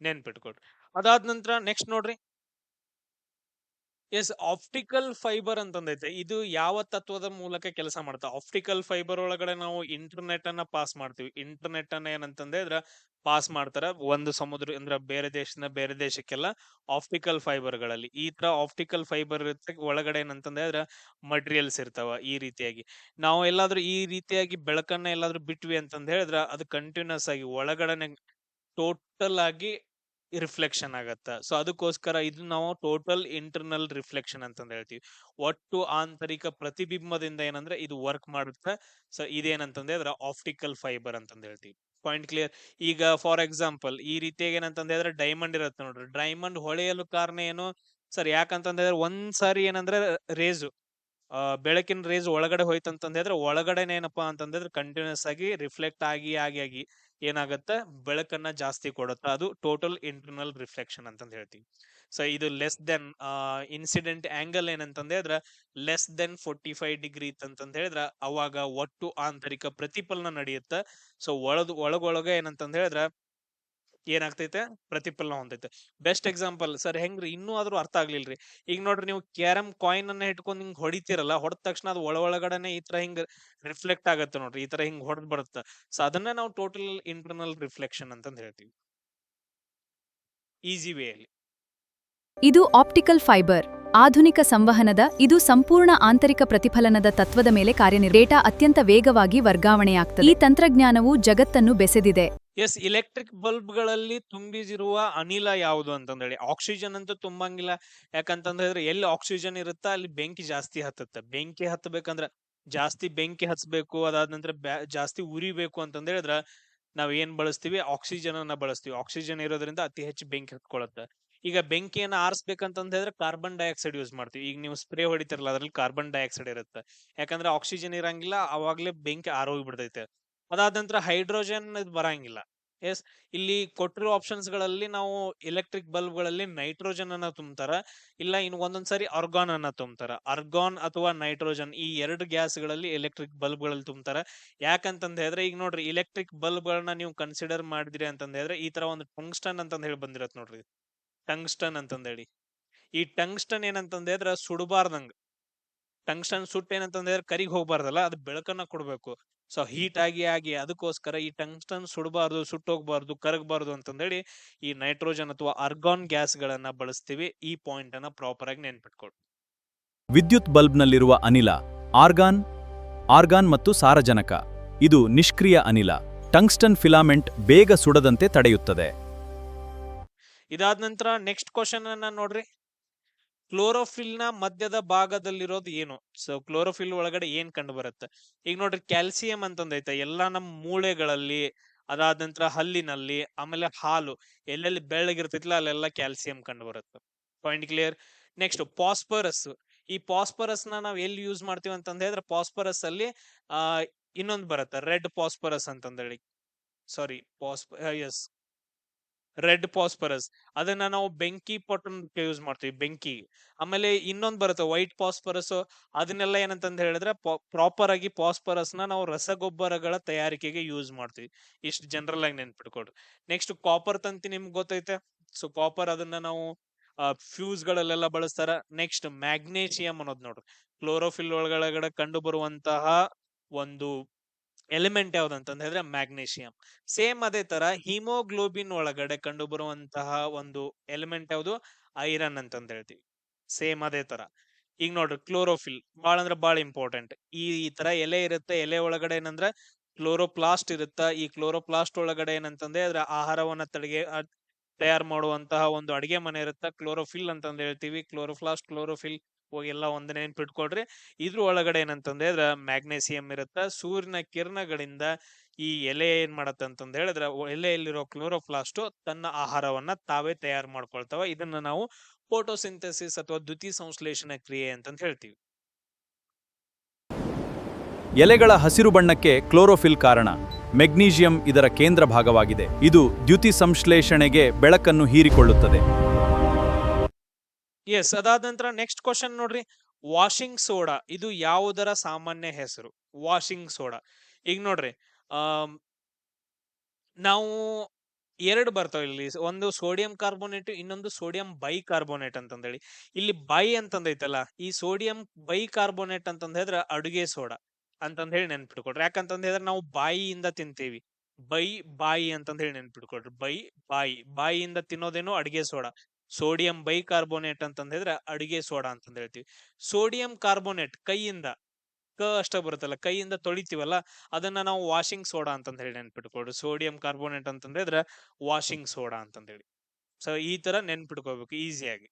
ನೆನ್ಪಿಟ್ಕೊಡ್ರಿ. ಅದಾದ ನಂತರ ನೆಕ್ಸ್ಟ್ ನೋಡ್ರಿ, ಆಪ್ಟಿಕಲ್ ಫೈಬರ್ ಅಂತಂದೈತೆ. ಇದು ಯಾವ ತತ್ವದ ಮೂಲಕ ಕೆಲಸ ಮಾಡುತ್ತೆ? ಆಪ್ಟಿಕಲ್ ಫೈಬರ್ ಒಳಗಡೆ ನಾವು ಇಂಟರ್ನೆಟ್ ಅನ್ನ ಪಾಸ್ ಮಾಡ್ತೀವಿ. ಇಂಟರ್ನೆಟ್ ಅನ್ನ ಏನಂತಂದ್ರೆ ಪಾಸ್ ಮಾಡ್ತಾರ ಒಂದು ಸಮುದ್ರ ಅಂದ್ರೆ ಬೇರೆ ದೇಶದಿಂದ ಬೇರೆ ದೇಶಕ್ಕೆಲ್ಲ ಆಪ್ಟಿಕಲ್ ಫೈಬರ್ ಗಳಲ್ಲಿ. ಈ ತರ ಆಪ್ಟಿಕಲ್ ಫೈಬರ್ ಒಳಗಡೆ ಏನಂತಂದ್ರೆ ಮಟೀರಿಯಲ್ಸ್ ಇರ್ತಾವ. ಈ ರೀತಿಯಾಗಿ ನಾವು ಎಲ್ಲಾದ್ರೂ ಈ ರೀತಿಯಾಗಿ ಬೆಳಕನ್ನ ಎಲ್ಲಾದ್ರೂ ಬಿಟ್ವಿ ಅಂತಂದ್ ಹೇಳಿದ್ರ ಅದು ಕಂಟಿನ್ಯೂಸ್ ಆಗಿ ಒಳಗಡೆ ಟೋಟಲ್ ಆಗಿ ರಿಫ್ಲೆಕ್ಷನ್ ಆಗತ್ತ. ಸೊ ಅದಕ್ಕೋಸ್ಕರ ಇದು ನಾವು ಟೋಟಲ್ ಇಂಟರ್ನಲ್ ರಿಫ್ಲೆಕ್ಷನ್ ಅಂತಂದ್ ಹೇಳ್ತೀವಿ. ಒಟ್ಟು ಆಂತರಿಕ ಪ್ರತಿಬಿಂಬದಿಂದ ಏನಂದ್ರೆ ಇದು ವರ್ಕ್ ಮಾಡುತ್ತೆ. ಸೊ ಇದೇನಂತಂದ್ರೆ ಆಪ್ಟಿಕಲ್ ಫೈಬರ್ ಅಂತಂದ್ ಹೇಳ್ತೀವಿ. Point clear? ಈಗ ಫಾರ್ ಎಕ್ಸಾಂಪಲ್ ಈ ರೀತಿಯಾಗಿ ಏನಂತಂದ್ರೆ ಡೈಮಂಡ್ ಇರುತ್ತೆ ನೋಡ್ರಿ. ಡೈಮಂಡ್ ಹೊಳೆಯಲು ಕಾರಣ ಏನು ಸರ್? ಯಾಕಂತಂದ್ರೆ ಒಂದ್ಸಾರಿ ಏನಂದ್ರೆ ರೇಸು ಬೆಳಕಿನ ರೇಸ್ ಒಳಗಡೆ ಹೋಯ್ತಂತಂದ್ರೆ ಒಳಗಡೆ ಏನಪ್ಪಾ ಅಂತಂದ್ರೆ ಕಂಟಿನ್ಯೂಸ್ ಆಗಿ ರಿಫ್ಲೆಕ್ಟ್ ಆಗಿ ಆಗಿ ಆಗಿ ಏನಾಗತ್ತೆ, ಬೆಳಕನ್ನ ಜಾಸ್ತಿ ಕೊಡುತ್ತೆ. ಅದು ಟೋಟಲ್ ಇಂಟರ್ನಲ್ ರಿಫ್ಲೆಕ್ಷನ್ ಅಂತಂದ್ ಹೇಳ್ತೀವಿ. ಸೊ ಇದು ಲೆಸ್ ದೆನ್ ಇನ್ಸಿಡೆಂಟ್ ಆಂಗಲ್ ಏನಂತಂದ್ರೆ ಲೆಸ್ ದೆನ್ 45 ಡಿಗ್ರಿ ಅಂತಂದ್ ಹೇಳಿದ್ರ ಅವಾಗ ಒಟ್ಟು ಆಂತರಿಕ ಪ್ರತಿಫಲನ ನಡೆಯುತ್ತೆ. ಸೊ ಒಳಗೊಳಗೆ ಏನಂತಂದ್ ಹೇಳಿದ್ರ ಏನಾಗ್ತೈತೆ, ಪ್ರತಿಫಲನ ಹೊಂದೈತೆ. ಬೆಸ್ಟ್ ಎಕ್ಸಾಂಪಲ್ ಸರ್ ಹೆಂಗ್ರಿ, ಇನ್ನೂ ಆದ್ರೂ ಅರ್ಥ ಆಗ್ಲಿಲ್ರಿ. ಈಗ ನೋಡ್ರಿ, ನೀವು ಕ್ಯಾರಂ ಕಾಯಿನ್ ಅನ್ನ ಇಟ್ಕೊಂಡ್ ಹಿಂಗ್ ಹೊಡಿತೀರಲ್ಲ, ಹೊಡೆದ ತಕ್ಷಣ ಅದು ಒಳಗಡೆನೆ ಈ ತರ ಹಿಂಗ್ ರಿಫ್ಲೆಕ್ಟ್ ಆಗತ್ತೆ ನೋಡ್ರಿ, ಈ ತರ ಹಿಂಗ್ ಹೊಡೆದ್ ಬರುತ್ತೆ. ಸೊ ಅದನ್ನ ನಾವು ಟೋಟಲ್ ಇಂಟರ್ನಲ್ ರಿಫ್ಲೆಕ್ಷನ್ ಅಂತಂದ್ ಹೇಳ್ತೀವಿ, ಈಸಿ ವೇ ಅಲ್ಲಿ. ಇದು ಆಪ್ಟಿಕಲ್ ಫೈಬರ್ ಆಧುನಿಕ ಸಂವಹನದ ಇದು ಸಂಪೂರ್ಣ ಆಂತರಿಕ ಪ್ರತಿಫಲನದ ತತ್ವದ ಮೇಲೆ ಡೇಟಾ ಅತ್ಯಂತ ವೇಗವಾಗಿ ವರ್ಗಾವಣೆಯಾಗ್ತದೆ. ಈ ತಂತ್ರಜ್ಞಾನವು ಜಗತ್ತನ್ನು ಬೆಸೆದಿದೆ. ಇಲೆಕ್ಟ್ರಿಕ್ ಬಲ್ಬ್ ಗಳಲ್ಲಿ ತುಂಬಿಸಿರುವ ಅನಿಲ ಯಾವುದು ಅಂತಂದೇಳಿ. ಆಕ್ಸಿಜನ್ ಅಂತೂ ತುಂಬಂಗಿಲ್ಲ. ಯಾಕಂತಂದ್ರೆ ಎಲ್ಲಿ ಆಕ್ಸಿಜನ್ ಇರುತ್ತಾ ಅಲ್ಲಿ ಬೆಂಕಿ ಜಾಸ್ತಿ ಹತ್ತುತ್ತೆ. ಬೆಂಕಿ ಹತ್ತಬೇಕಂದ್ರ ಜಾಸ್ತಿ ಬೆಂಕಿ ಹಚ್ಬೇಕು, ಅದಾದ ನಂತರ ಜಾಸ್ತಿ ಉರಿಬೇಕು ಅಂತಂದ ಹೇಳಿದ್ರ ನಾವ್ ಏನ್ ಬಳಸ್ತೀವಿ? ಆಕ್ಸಿಜನ್ ಅನ್ನ ಬಳಸ್ತೀವಿ. ಆಕ್ಸಿಜನ್ ಇರೋದ್ರಿಂದ ಅತಿ ಹೆಚ್ಚು ಬೆಂಕಿ ಹತ್ಕೊಳತ್ತೆ. ಈಗ ಬೆಂಕಿಯನ್ನ ಆರಿಸ್ಬೇಕಂತಂದ ಹೇಳಿದ್ರೆ ಕಾರ್ಬನ್ ಡೈಆಕ್ಸೈಡ್ ಯೂಸ್ ಮಾಡ್ತೀವಿ. ಈಗ ನೀವು ಸ್ಪ್ರೇ ಹೊಡಿತಿರಲ್ಲ, ಅದ್ರಲ್ಲಿ ಕಾರ್ಬನ್ ಡೈಆಕ್ಸೈಡ್ ಇರುತ್ತೆ. ಯಾಕಂದ್ರೆ ಆಕ್ಸಿಜನ್ ಇರಂಗಿಲ್ಲ, ಅವಾಗ್ಲೇ ಬೆಂಕಿ ಆರೋಗ್ಬಿಡ್ತೈತೆ. ಅದಾದ ನಂತರ ಹೈಡ್ರೋಜನ್ ಬರಂಗಿಲ್ಲ. ಇಲ್ಲಿ ಕೊಟ್ಟಿರೋ ಆಪ್ಷನ್ಸ್ ಗಳಲ್ಲಿ ನಾವು ಎಲೆಕ್ಟ್ರಿಕ್ ಬಲ್ಬ್ ಗಳಲ್ಲಿ ನೈಟ್ರೋಜನ್ ಅನ್ನ ತುಂಬ್ತಾರ, ಇಲ್ಲ ಇನ್ನು ಒಂದೊಂದ್ಸರಿ ಆರ್ಗಾನ್ ಅನ್ನ ತುಂಬ್ತಾರ. ಆರ್ಗಾನ್ ಅಥವಾ ನೈಟ್ರೋಜನ್ ಈ ಎರಡು ಗ್ಯಾಸ್ ಗಳಲ್ಲಿ ಎಲೆಕ್ಟ್ರಿಕ್ ಬಲ್ಬ್ ಗಳಲ್ಲಿ ತುಂಬ್ತಾರ. ಯಾಕಂತಂದ ಹೇಳಿದ್ರೆ ಈಗ ನೋಡ್ರಿ, ಎಲೆಕ್ಟ್ರಿಕ್ ಬಲ್ಬ್ ಗಳನ್ನ ನೀವು ಕನ್ಸಿಡರ್ ಮಾಡಿದ್ರಿ ಅಂತಂದ ಹೇಳಿದ್ರೆ ಈ ತರ ಒಂದು ಟಂಗ್ಸ್ಟನ್ ಅಂತಂದ್ ಹೇಳಿ ಬಂದಿರತ್ ನೋಡ್ರಿ, ಟಂಗ್ಸ್ಟನ್ ಅಂತಂದ ಹೇಳಿ. ಈ ಟಂಗ್ಸ್ಟನ್ ಏನಂತಂದ ಹೇಳಿದ್ರೆ ಸುಡಬಾರ್ದಂಗ, ಟಂಗ್ಸ್ಟನ್ ಸುಟ್ಟ ಏನಂತಂದ್ರೆ ಕರಿಗ್ ಹೋಗ್ಬಾರ್ದಲ್ಲ, ಅದು ಬೆಳಕನ್ನ ಕೊಡ್ಬೇಕು. ಸೊ ಹೀಟ್ ಆಗಿ ಅದಕ್ಕೋಸ್ಕರ ಈ ಟಂಗ್ಸ್ಟನ್ ಸುಡಬಾರ್ದು, ಸುಟ್ಟೋಗ್ಬಾರ್ದು, ಕರಗಬಾರ್ದು ಅಂತಂದೇಳಿ ಈ ನೈಟ್ರೋಜನ್ ಅಥವಾ ಆರ್ಗಾನ್ ಗ್ಯಾಸ್ ಗಳನ್ನ ಬಳಸ್ತೀವಿ. ಈ ಪಾಯಿಂಟ್ ಅನ್ನ ಪ್ರಾಪರ್ ಆಗಿ ನೆನ್ಪಿಟ್ಕೊಳ್ಳಿ. ವಿದ್ಯುತ್ ಬಲ್ಬ್ನಲ್ಲಿರುವ ಅನಿಲ ಆರ್ಗಾನ್ ಮತ್ತು ಸಾರಜನಕ. ಇದು ನಿಷ್ಕ್ರಿಯ ಅನಿಲ. ಟಂಗ್ಸ್ಟನ್ ಫಿಲಾಮೆಂಟ್ ಬೇಗ ಸುಡದಂತೆ ತಡೆಯುತ್ತದೆ. ಇದಾದ ನಂತರ ನೆಕ್ಸ್ಟ್ ಕ್ವಶನ್ ಅನ್ನ ನೋಡ್ರಿ. ಕ್ಲೋರೋಫಿಲ್ ನ ಮಧ್ಯದ ಭಾಗದಲ್ಲಿರೋದು ಏನು? ಸೊ ಕ್ಲೋರೋಫಿಲ್ ಒಳಗಡೆ ಏನ್ ಕಂಡು ಬರುತ್ತೆ? ಈಗ ನೋಡ್ರಿ, ಕ್ಯಾಲ್ಸಿಯಂ ಅಂತಂದೈತೆ ಎಲ್ಲಾ ನಮ್ಮ ಮೂಳೆಗಳಲ್ಲಿ, ಅದಾದ ನಂತರ ಹಲ್ಲಿನಲ್ಲಿ, ಆಮೇಲೆ ಹಾಲು ಎಲ್ಲೆಲ್ಲಿ ಬೆಳ್ಳಗಿರ್ತೈತಿಲ್ಲ ಅಲ್ಲೆಲ್ಲ ಕ್ಯಾಲ್ಸಿಯಂ ಕಂಡು ಬರುತ್ತೆ. Point clear. Next phosphorus. ಈ ಪಾಸ್ಪರಸ್ ನ ನಾವ್ ಎಲ್ಲಿ ಯೂಸ್ ಮಾಡ್ತೀವಿ ಅಂತಂದ ಹೇಳಿದ್ರೆ, ಪಾಸ್ಪರಸ್ ಅಲ್ಲಿ ಆ ಇನ್ನೊಂದು ಬರುತ್ತೆ, ರೆಡ್ ಪಾಸ್ಪರಸ್ ಅಂತಂದೇಳಿ. ಸಾರಿ, ಎಸ್, ರೆಡ್ ಪಾಸ್ಪರಸ್. ಅದನ್ನ ನಾವು ಬೆಂಕಿ ಪೊಟ್ಟಣಕ್ಕೆ ಯೂಸ್ ಮಾಡ್ತೀವಿ, ಬೆಂಕಿ. ಆಮೇಲೆ ಇನ್ನೊಂದು ಬರುತ್ತೆ ವೈಟ್ ಪಾಸ್ಪರಸ್. ಅದನ್ನೆಲ್ಲ ಏನಂತಂದ್ ಹೇಳಿದ್ರೆ, ಪ್ರಾಪರ್ ಆಗಿ ಪಾಸ್ಪರಸ್ ನ ನಾವು ರಸಗೊಬ್ಬರಗಳ ತಯಾರಿಕೆಗೆ ಯೂಸ್ ಮಾಡ್ತೀವಿ. ಇಷ್ಟು ಜನರಲ್ ಆಗಿ ನೆನ್ಪಿಟ್ಕೊಡ್ರಿ. ನೆಕ್ಸ್ಟ್ ಕಾಪರ್ ತಂತಿ ನಿಮ್ಗೆ ಗೊತ್ತೈತೆ. ಸೊ ಕಾಪರ್ ಅದನ್ನ ನಾವು ಫ್ಯೂಸ್ ಗಳಲ್ಲೆಲ್ಲ ಬಳಸ್ತಾರ. ನೆಕ್ಸ್ಟ್ ಮ್ಯಾಗ್ನೇಷಿಯಂ ಅನ್ನೋದು ನೋಡ್ರಿ, ಕ್ಲೋರೋಫಿಲ್ ಒಳಗಡೆ ಕಂಡು ಬರುವಂತಹ ಒಂದು ಎಲಿಮೆಂಟ್ ಯಾವ್ದಂತಂದ್ ಹೇಳಿದ್ರೆ ಮ್ಯಾಗ್ನೇಷಿಯಂ. ಸೇಮ್ ಅದೇ ತರ ಹಿಮೋಗ್ಲೋಬಿನ್ ಒಳಗಡೆ ಕಂಡು ಬರುವಂತಹ ಒಂದು ಎಲಿಮೆಂಟ್ ಯಾವುದು? ಐರನ್ ಅಂತಂದ್ ಹೇಳ್ತೀವಿ. ಸೇಮ್ ಅದೇ ತರ. ಈಗ ನೋಡ್ರಿ, ಕ್ಲೋರೋಫಿಲ್ ಬಾಳ ಅಂದ್ರೆ ಬಾಳ ಇಂಪಾರ್ಟೆಂಟ್. ಈ ತರ ಎಲೆ ಇರುತ್ತೆ, ಎಲೆ ಒಳಗಡೆ ಏನಂದ್ರೆ ಕ್ಲೋರೋಪ್ಲಾಸ್ಟ್ ಇರುತ್ತ. ಈ ಕ್ಲೋರೋಪ್ಲಾಸ್ಟ್ ಒಳಗಡೆ ಏನಂತಂದ್ರೆ ಅದ್ರ ಆಹಾರವನ್ನ ತಯಾರು ಮಾಡುವಂತಹ ಒಂದು ಅಡಿಗೆ ಮನೆ ಇರುತ್ತೆ, ಕ್ಲೋರೋಫಿಲ್ ಅಂತಂದ್ ಹೇಳ್ತೀವಿ. ಕ್ಲೋರೋಪ್ಲಾಸ್ಟ್, ಕ್ಲೋರೋಫಿಲ್ ಎಲ್ಲ ಒಂದೇ ನೆನ್ಪಿಟ್ಕೊಡ್ರಿ. ಇದ್ರ ಒಳಗಡೆ ಏನಂತಂದ್ರೆ ಅದ್ರ ಮ್ಯಾಗ್ನೇಸಿಯಂ ಇರುತ್ತೆ. ಸೂರ್ಯನ ಕಿರಣಗಳಿಂದ ಈ ಎಲೆ ಏನ್ ಮಾಡತ್ತೆ ಅಂತಂದ್ ಹೇಳಿದ್ರೆ, ಎಲೆಯಲ್ಲಿರೋ ಕ್ಲೋರೋಪ್ಲಾಸ್ಟ್ ತನ್ನ ಆಹಾರವನ್ನ ತಾವೇ ತಯಾರು ಮಾಡ್ಕೊಳ್ತಾವ. ಇದನ್ನ ನಾವು ಫೋಟೋಸಿಂಥೆಸಿಸ್ ಅಥವಾ ದ್ಯುತಿ ಸಂಶ್ಲೇಷಣ ಕ್ರಿಯೆ ಅಂತಂದ್ ಹೇಳ್ತೀವಿ. ಎಲೆಗಳ ಹಸಿರು ಬಣ್ಣಕ್ಕೆ ಕ್ಲೋರೋಫಿಲ್ ಕಾರಣ. ಮೆಗ್ನೀಷಿಯಂ ಇದರ ಕೇಂದ್ರ ಭಾಗವಾಗಿದೆ. ಇದು ದ್ಯುತಿ ಸಂಶ್ಲೇಷಣೆಗೆ ಬೆಳಕನ್ನು ಹೀರಿಕೊಳ್ಳುತ್ತದೆ. ಎಸ್, ಅದಾದ ನಂತರ ನೆಕ್ಸ್ಟ್ ಕ್ವಶನ್ ನೋಡ್ರಿ. ವಾಷಿಂಗ್ ಸೋಡಾ ಇದು ಯಾವುದರ ಸಾಮಾನ್ಯ ಹೆಸರು? Washing soda. ಈಗ ನೋಡ್ರಿ, ನಾವು ಎರಡು ಬರ್ತಾವ ಇಲ್ಲಿ. ಒಂದು ಸೋಡಿಯಂ ಕಾರ್ಬೋನೇಟ್, ಇನ್ನೊಂದು ಸೋಡಿಯಂ ಬೈಕಾರ್ಬೋನೇಟ್ ಅಂತಂದೇಳಿ. ಇಲ್ಲಿ ಬೈ ಅಂತಂದೈತಲ್ಲ, ಈ ಸೋಡಿಯಂ ಬೈಕಾರ್ಬೋನೇಟ್ ಅಂತಂದ್ ಹೇಳಿದ್ರೆ ಅಡುಗೆ ಸೋಡಾ ಅಂತಂದ್ ಹೇಳಿ ನೆನ್ಪಿಟ್ಕೊಡ್ರಿ. ಯಾಕಂತಂದ್ ಹೇಳಿದ್ರೆ ನಾವು ಬಾಯಿಯಿಂದ ತಿಂತೀವಿ. ಬಾಯಿ ಅಂತಂದ್ ಹೇಳಿ ನೆನ್ಪಿಟ್ಕೊಡ್ರಿ. ಬಾಯಿಯಿಂದ ತಿನ್ನೋದೇನು ಅಡುಗೆ ಸೋಡಾ. ಸೋಡಿಯಂ ಬೈಕಾರ್ಬೋನೇಟ್ ಅಂತಂದ್ ಹೇಳಿದ್ರೆ ಅಡುಗೆ ಸೋಡಾ ಅಂತಂದ್ ಹೇಳ್ತೀವಿ. ಸೋಡಿಯಂ ಕಾರ್ಬೋನೇಟ್ ಕೈಯಿಂದ ಅಷ್ಟ ಬರುತ್ತಲ್ಲ, ಕೈಯಿಂದ ತೊಳಿತೀವಲ್ಲ, ಅದನ್ನ ನಾವು ವಾಷಿಂಗ್ ಸೋಡಾ ಅಂತಂದ್ ಹೇಳಿ ನೆನ್ಪಿಟ್ಕೊಡ್ರಿ. ಸೋಡಿಯಂ ಕಾರ್ಬೋನೇಟ್ ಅಂತಂದ್ ಹೇಳಿದ್ರೆ ವಾಷಿಂಗ್ ಸೋಡಾ ಅಂತಂದ್ ಹೇಳಿ. ಸೊ ಈ ತರ ನೆನ್ಪಿಟ್ಕೋಬೇಕು ಈಸಿಯಾಗಿ.